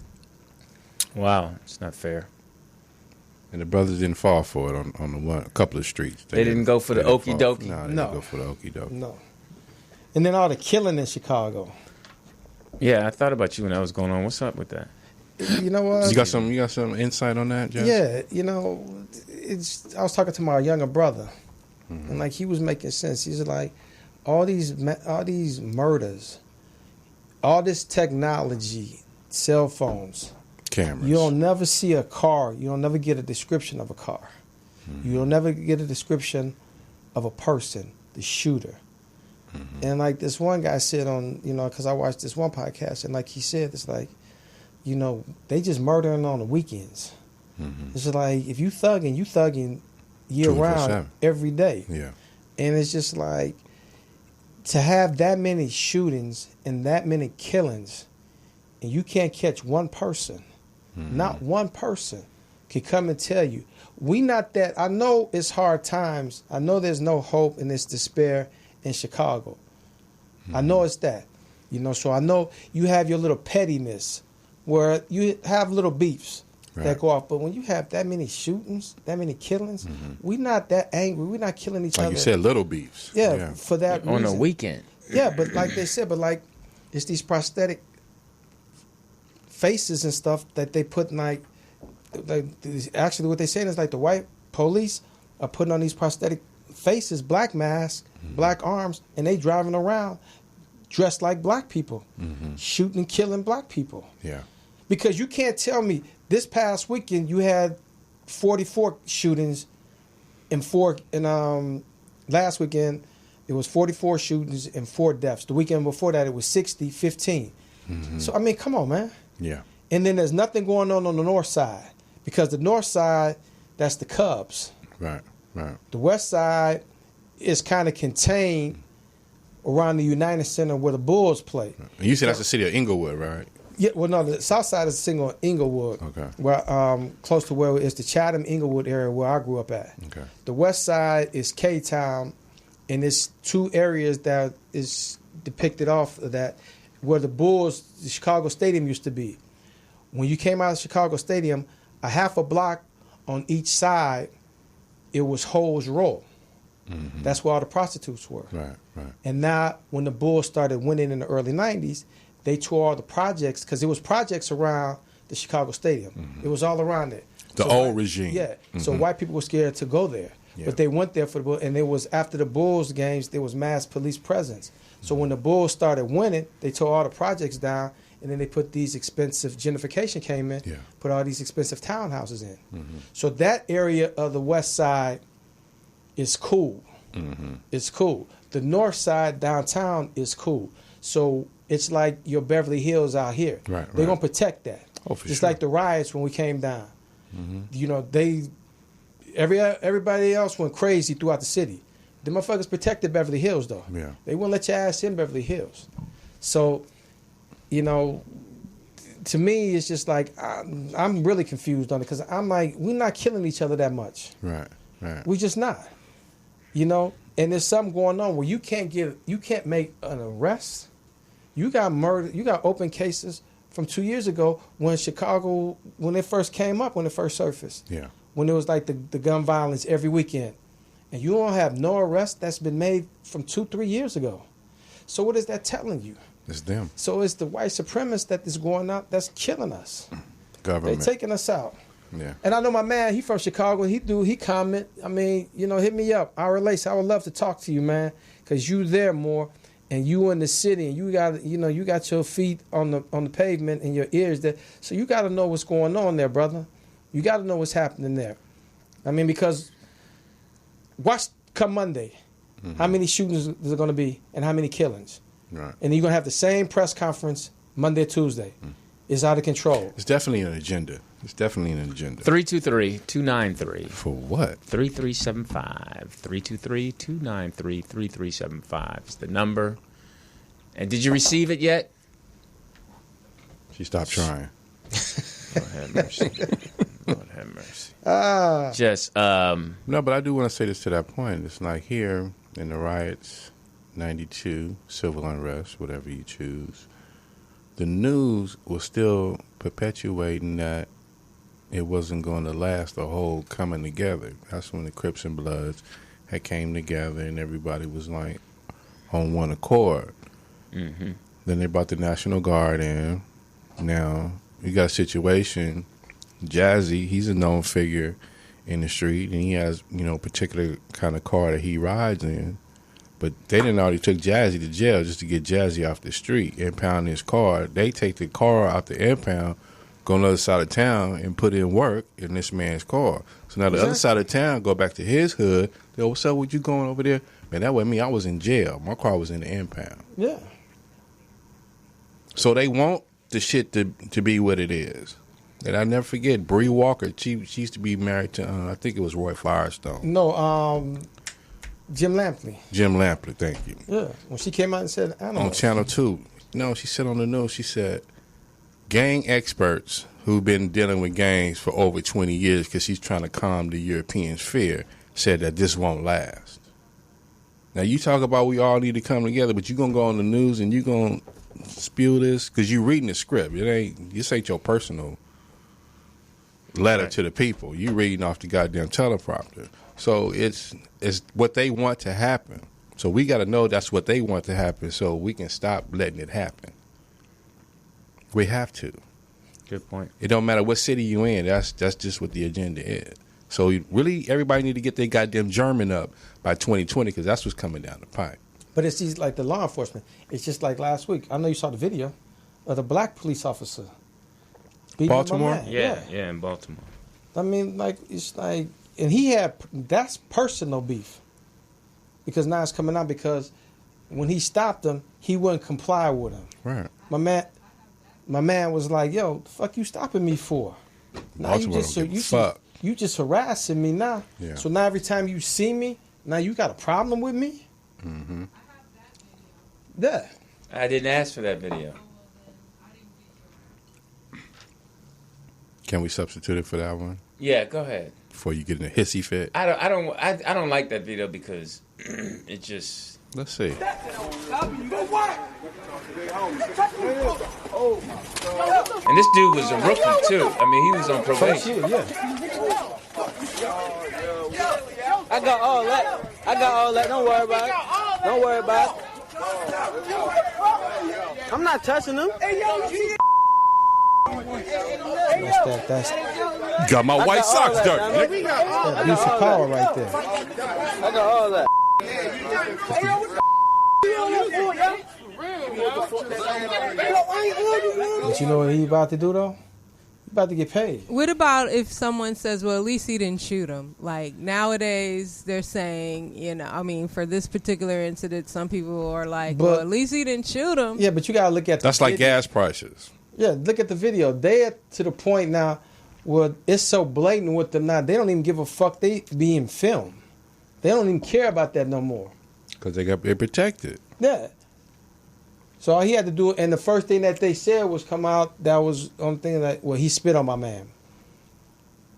Wow, it's not fair. And the brothers didn't fall for it on a couple of streets. They didn't go for the okie dokie. No, they didn't go for the okie dokie. No. And then all the killing in Chicago. Yeah, I thought about you when that was going on. What's up with that? You know what? You got some insight on that, Jeff? Yeah, I was talking to my younger brother, and like he was making sense. He's like, all these murders, all this technology, cell phones, cameras. You don't never see a car. You don't never get a description of a car. You don't never get a description of a person, the shooter. And like this one guy said on, because I watched this one podcast, and like he said, it's like, they just murdering on the weekends. It's just like, if you thugging year round, every day. Yeah. And it's just like, to have that many shootings and that many killings, and you can't catch one person, not one person can come and tell you, we not that. I know it's hard times. I know there's no hope and there's despair in Chicago. I know it's that. So I know you have your little pettiness where you have little beefs that go off. But when you have that many shootings, that many killings, we not that angry. We're not killing each other. Like you said, little beefs. Yeah, for that reason. On a weekend. Yeah, but like they said, it's these prosthetic faces and stuff that they put in like actually what they're saying is like the white police are putting on these prosthetic faces, black masks, black arms, and they driving around dressed like black people, shooting and killing black people. Yeah. Because you can't tell me this past weekend you had 44 shootings and last weekend it was 44 shootings and 4 deaths. The weekend before that it was 60, 15. So I mean, come on, man. Yeah. And then there's nothing going on the north side, because the north side, that's the Cubs. Right. The west side is kind of contained around the United Center where the Bulls play. And you said that's the city of Inglewood, right? Yeah, well, no, the south side is a single Inglewood. Okay. Where close to where it's the Chatham Inglewood area where I grew up at. Okay. The west side is K-Town, and it's 2 areas that is depicted off of that where the Bulls, the Chicago Stadium used to be. When you came out of Chicago Stadium, a half a block on each side, it was Holes Row. That's where all the prostitutes were. Right. And now, when the Bulls started winning in the early 90s, they tore all the projects, because there was projects around the Chicago Stadium. It was all around it. The old regime. Yeah. So white people were scared to go there. Yeah. But they went there for the Bulls, and it was after the Bulls games, there was mass police presence. So when the Bulls started winning, they tore all the projects down, and then they put these expensive, gentrification came in, put all these expensive townhouses in. So that area of the west side is cool. It's cool. The north side downtown is cool. So it's like your Beverly Hills out here. Right. They're going to protect that. Oh, for Just sure. like the riots when we came down. Everybody else went crazy throughout the city. The motherfuckers protected Beverly Hills, though. Yeah. They wouldn't let your ass in Beverly Hills. So, to me, it's just like, I'm really confused on it, because I'm like, we're not killing each other that much. Right. Right. We just not. You know, and there's something going on where you can't make an arrest. You got murder. You got open cases from 2 years ago when Chicago, when it first came up, when it first surfaced. Yeah. When it was like the gun violence every weekend. And you don't have no arrest that's been made from 2-3 years ago. So what is that telling you? It's them. So it's the white supremacists that is going out that's killing us. Government. They're taking us out. Yeah. And I know my man, he from Chicago. He comment. I mean, you know, hit me up. Our relate. I would love to talk to you, man, because you there more, and you in the city, and you got your feet on the pavement and your ears there. So you got to know what's going on there, brother. You got to know what's happening there. I mean, because watch come Monday, how many shootings is going to be, and how many killings, Right. and you're gonna have the same press conference Monday, Tuesday. It's out of control. It's definitely an agenda. It's definitely an agenda. 323-293. For what? 3375. 323-293-3375 is the number. And did you receive it yet? She stopped trying. Lord have mercy. Lord have mercy. Just No, but I do want to say this to that point. It's like here in the riots, 92, civil unrest, whatever you choose. The news was still perpetuating that it wasn't going to last the whole coming together. That's when the Crips and Bloods had came together and everybody was like on one accord. mm-hmm. Then they brought the National Guard in. Now you got a situation. Jazzy, he's a known figure in the street, and he has, you know, a particular kind of car that he rides in. But they didn't already took Jazzy to jail just to get Jazzy off the street, impound his car. They take the car out the impound, go on the other side of town, and put in work in this man's car. So now the other side of town go back to his hood. They go, what's up with you going over there? Man, that wasn't me. I was in jail. My car was in the impound. Yeah. So they want the shit to be what it is. And I never forget, Bree Walker, she used to be married to, I think it was Roy Firestone. No, Jim Lampley. Jim Lampley, thank you. Yeah, when she came out and said, I don't know. On Channel 2. No, she said on the news, she said, gang experts who've been dealing with gangs for over 20 years because she's trying to calm the Europeans' fear, said that this won't last. Now, you talk about we all need to come together, but you're going to go on the news and you're going to spew this because you're reading the script. This ain't your personal letter to the people. You reading off the goddamn teleprompter. So it's what they want to happen. So we got to know that's what they want to happen so we can stop letting it happen. We have to. Good point. It don't matter what city you in. That's just what the agenda is. So really, everybody need to get their goddamn German up by 2020 because that's what's coming down the pipe. But it's just like the law enforcement. It's just like last week. I know you saw the video of the black police officer. beating up my Baltimore? man. Yeah, in Baltimore. I mean, like, it's like, and that's personal beef. Because now it's coming out because when he stopped him, he wouldn't comply with him. Right. My man was like, yo, the fuck you stopping me for? Now you just harassing me now. Yeah. So now every time you see me, now you got a problem with me? Mm-hmm. Yeah. I didn't ask for that video. Can we substitute it for that one Yeah, go ahead. before you get in a hissy fit? I don't like that video because it just. Let's see. And this dude was a rookie too. I mean, he was on probation. Yeah. I got all that. Don't worry about it. I'm not touching them. That's Got my white socks dirty. that abuse of power right there. I got all that. But you know what he about to do though? He about to get paid. What about if someone says, well, at least he didn't shoot him? Like nowadays they're saying, I mean, for this particular incident, some people are like, well, at least he didn't shoot him. Yeah, but you gotta look at That's like gas prices. Yeah, look at the video. They are to the point now where it's so blatant with them now. They don't even give a fuck. They being filmed. They don't even care about that no more. Because they're protected. Yeah. So all he had to do, and the first thing that they said was come out. That was on the thing that he spit on my man.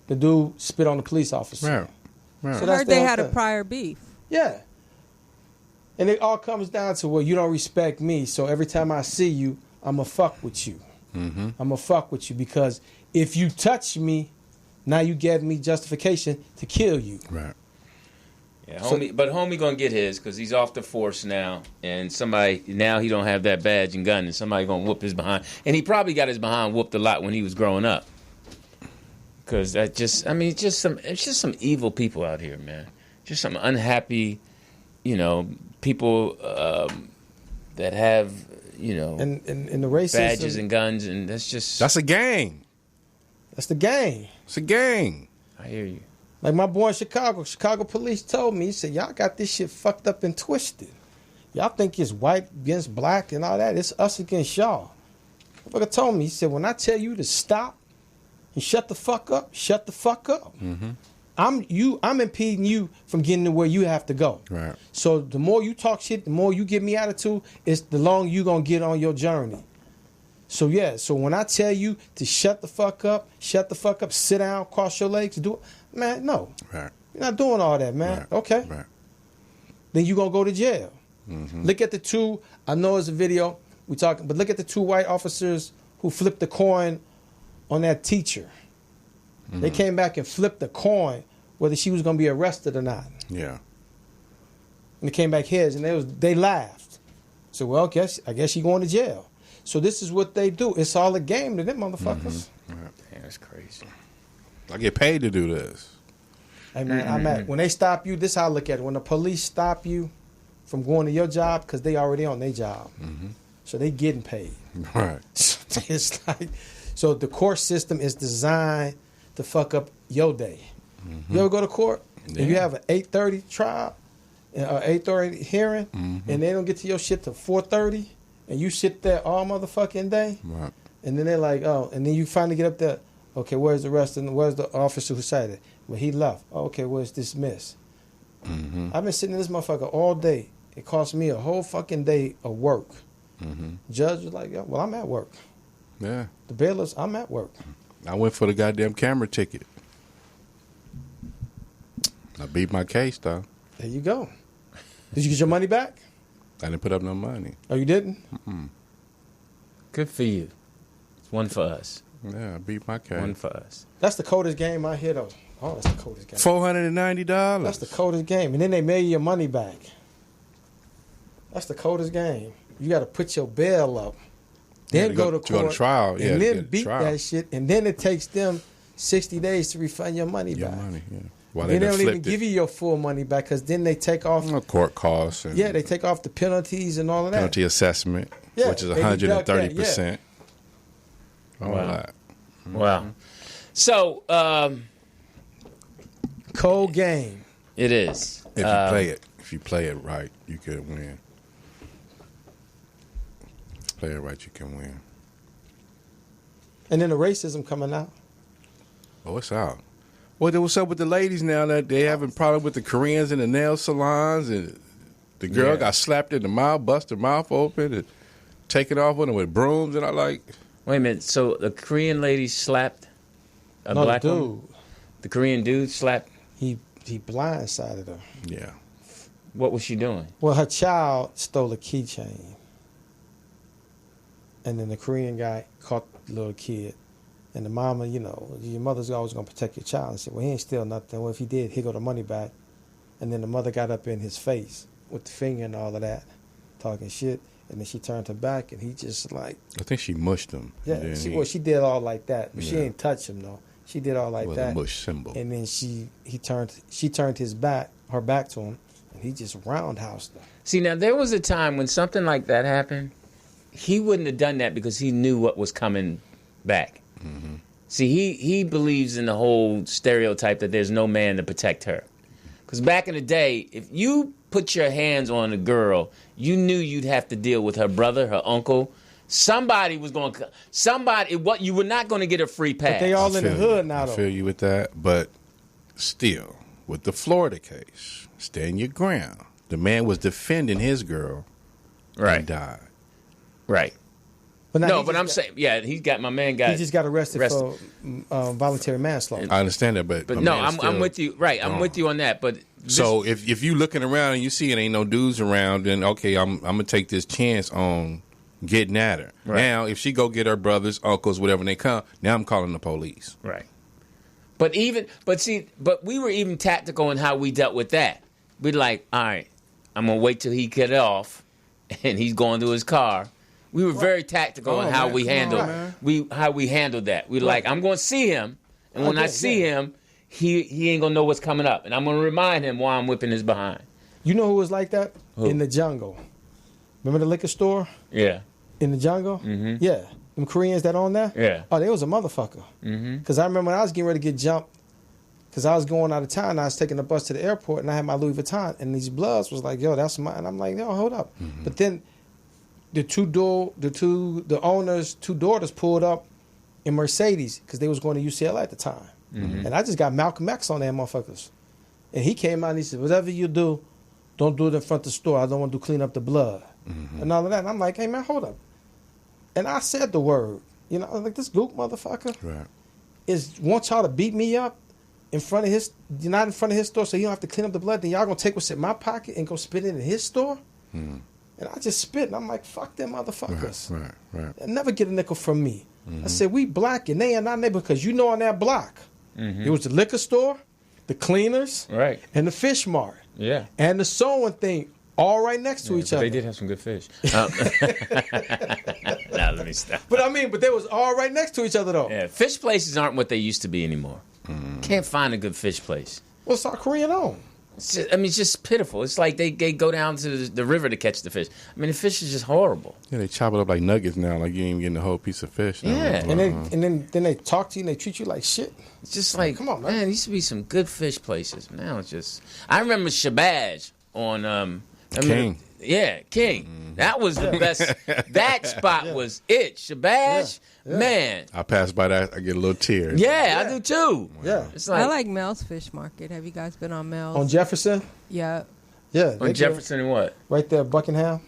The dude spit on the police officer. Right. Right. So I that's heard the they whole had a thing. prior beef. Yeah. And it all comes down to, well, you don't respect me, so every time I see you, I'm going to fuck with you. Mm-hmm. I'm going to fuck with you because if you touch me, now you give me justification to kill you. Right. Yeah, homie gonna get his because he's off the force now, and somebody now he don't have that badge and gun, and somebody gonna whoop his behind, and he probably got his behind whooped a lot when he was growing up. Because that just, I mean, it's just some evil people out here, man. Just some unhappy, people that have, And the racism. badges and guns, and That's a gang. That's the game. It's a gang. I hear you. Like my boy in Chicago police told me, he said, y'all got this shit fucked up and twisted. Y'all think it's white against black and all that. It's us against y'all. Motherfucker told me, he said, when I tell you to stop and shut the fuck up, shut the fuck up. Mm-hmm. I'm impeding you from getting to where you have to go. Right. So the more you talk shit, the more you give me attitude, it's the longer you gonna get on your journey. So yeah, so when I tell you to shut the fuck up, sit down, cross your legs, do it, man, no. Right. You're not doing all that, man. Right. Okay. Right. Then you gonna go to jail. Mm-hmm. Look at the two, I know it's a video we talking, but look at the two white officers who flipped the coin on that teacher. Mm-hmm. They came back and flipped the coin whether she was gonna be arrested or not. Yeah. And it came back heads, and they laughed. So, well, I guess she going to jail. So this is what they do. It's all a game to them motherfuckers. Mm-hmm. Right. Damn, that's crazy. I get paid to do this. I mean, when they stop you, this is how I look at it. When the police stop you from going to your job, because they already on their job. Mm-hmm. So they getting paid. Right. It's like, so the court system is designed to fuck up your day. Mm-hmm. You ever go to court Yeah. and you have an 8:30 trial, 8:30 hearing, Mm-hmm. and they don't get to your shit till 4:30, and you sit there all motherfucking day, Right. and then they're like, oh, and then you finally get up there, okay, where's the rest, and where's the officer who cited? Well, he left. Oh, okay, well, it's dismissed. Mm-hmm. I've been sitting in this motherfucker all day. It cost me a whole fucking day of work. Mm-hmm. Judge was like, yeah, well, I'm at work. Yeah. The bailiffs, I'm at work. I went for the goddamn camera ticket. I beat my case, though. There you go. Did you get your money back? I didn't put up no money. Oh, you didn't? Mm-mm. Good for you. It's one for us. Yeah, I beat my case. One for us. That's the coldest game I hear, though. Oh, that's the coldest game. $490. That's the coldest game. And then they mail you your money back. That's the coldest game. You got to put your bail up. Then to go to to go court. to trial. Yeah, and to then get a beat trial. that shit. And then it takes them 60 days to refund your money Your back. money, yeah. While Then they done don't even flipped give you your full money back because then they take off. court costs and Yeah, they take off the penalties and all of that. penalty assessment, Yeah, which is they deduct that, 130%. All Wow. that. Wow. So, Cold game. it is. If you play it right, you can win. Play it right, you can win. And then the racism coming out. Oh, it's out. Well, what's up with the ladies now that they having problem with the Koreans in the nail salons, and the girl Yeah. got slapped in the mouth, bust her mouth open, and taken off with them with brooms, and I like. Wait a minute. So the Korean lady slapped a No, black the woman? dude, The Korean dude slapped. he blindsided her. Yeah. What was she doing? Well, her child stole a keychain. And then the Korean guy caught the little kid. And the mama, your mother's always going to protect your child. And said, well, he ain't steal nothing. Well, if he did, he got the money back. And then the mother got up in his face with the finger and all of that, talking shit. And then she turned her back, and he just like, I think she mushed him. yeah, And then she did all like that. But she Yeah. ain't touch him, though. She did all like was that. a mush symbol. And then she turned her back to him, and he just roundhoused her. See, now there was a time when something like that happened. He wouldn't have done that because he knew what was coming back. Mm-hmm. See, he believes in the whole stereotype that there's no man to protect her. Because back in the day, if you put your hands on a girl, you knew you'd have to deal with her brother, her uncle. Somebody was going to... What you were not going to get a free pass. But they all in the feel hood you. now, I though. feel you with that, but still, with the Florida case, stand your ground. The man was defending his girl and Right. died. Right. But I'm saying, he just got arrested. For voluntary manslaughter. I understand that, but no, I'm with you. Right, I'm with you on that. But so if you looking around and you see it ain't no dudes around, then okay, I'm gonna take this chance on getting at her. Right. Now, if she go get her brothers, uncles, whatever, and they come, now I'm calling the police. Right. But we were even tactical in how we dealt with that. We'd like, all right, I'm gonna wait till he get off, and he's going to his car. We were very tactical in how we handled that. We like, I'm going to see him, and when I see him, he ain't gonna know what's coming up, and I'm gonna remind him why I'm whipping his behind. You know who was like that? Who? In the jungle. Remember the liquor store? Yeah. In the jungle? Mm-hmm. Yeah. Them Koreans that on there? Yeah. Oh, they was a motherfucker. Because I remember when I was getting ready to get jumped, because I was going out of town, and I was taking the bus to the airport, and I had my Louis Vuitton, and these Bloods was like, yo, that's mine. And I'm like, yo, hold up. But then the owners' two daughters pulled up in Mercedes because they was going to UCLA at the time. And I just got Malcolm X on them motherfuckers. And he came out and he said, whatever you do, don't do it in front of the store. I don't want to clean up the blood. And all of that. And I'm like, hey, man, hold up. And I said the word. You know, I was like, this gook motherfucker wants y'all to beat me up in front of not in front of his store so he don't have to clean up the blood. Then y'all going to take what's in my pocket and go spit it in his store? And I just spit. And I'm like, fuck them motherfuckers. Right. They'll never get a nickel from me. I said, we black and they are not neighbor because you know on that block, it was the liquor store, the cleaners, and the fish mart. Yeah. And the sewing thing. All right next to each other. They did have some good fish. Now let me stop. But they was all right next to each other though. Yeah, fish places aren't what they used to be anymore. Can't find a good fish place. Well, South Korean own. It's just pitiful. It's like they go down to the river to catch the fish. I mean, the fish is just horrible. Yeah, they chop it up like nuggets now. Like you ain't even getting the whole piece of fish. Yeah, and then they talk to you and they treat you like shit. It's just like, come on, man. There used to be some good fish places. Now it's just. I remember Shabazz on. King. King. That was the best. That spot was it. Shabazz, man. I pass by that, I get a little tear. Yeah, I do too. Yeah. It's like, I like Mel's Fish Market. Have you guys been on Mel's? On Jefferson? Yeah. Yeah. On Jefferson and what? Right there, Buckingham.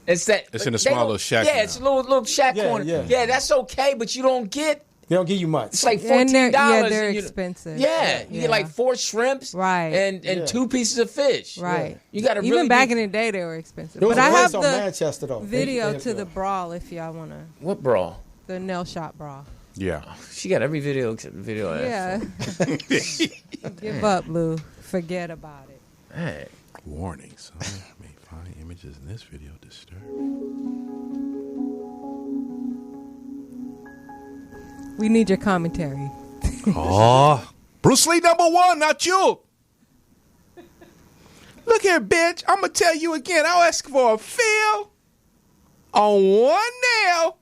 It's in a small little shack. Yeah, now. it's a little shack corner. Yeah, that's okay, but you don't get. They don't give you much. It's like $14. They're expensive. Yeah, you get like 4 shrimps, and 2 pieces of fish. Right. You got to even back in the day they were expensive. But I have the Manchester, though. video to the brawl if y'all want to. What brawl? The nail shot brawl. Yeah. She got every video except the video. Yeah. Give up, Lou. Forget about it. Hey. Warning: some may find images in this video disturbing. We need your commentary. Bruce Lee #1, not you. Look here, bitch. I'm going to tell you again. I'll ask for a fill on 1 nail.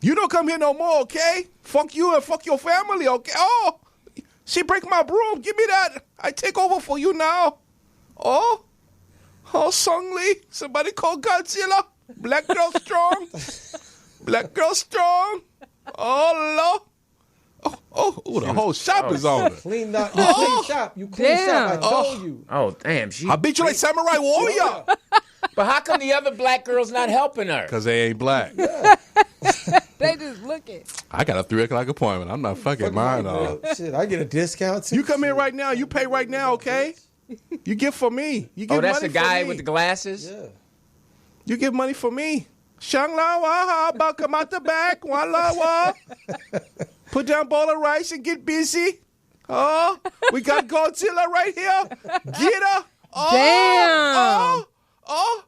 You don't come here no more, okay? Fuck you and fuck your family, okay? Oh, she break my broom. Give me that. I take over for you now. Oh, Sung Lee. Somebody call Godzilla. Black girl strong. Black girl strong. Oh, Lord. The whole shop is on her. Clean up. You clean shop. You clean shop. I told you. Oh, damn. I beat you like Samurai Warrior. But how come the other black girl's not helping her? Because they ain't black. They just looking. I got a 3 o'clock appointment. I'm not fucking mine off. Shit, I get a discount too. You come in right now. You pay right now, okay? You give for me. You give that's money the guy for me. with the glasses? Yeah. You give money for me. Shang la wa ha, ba come out the back, wa la wa. Put down bowl of rice and get busy. Oh, we got Godzilla right here. Get her. Oh, Damn. Oh,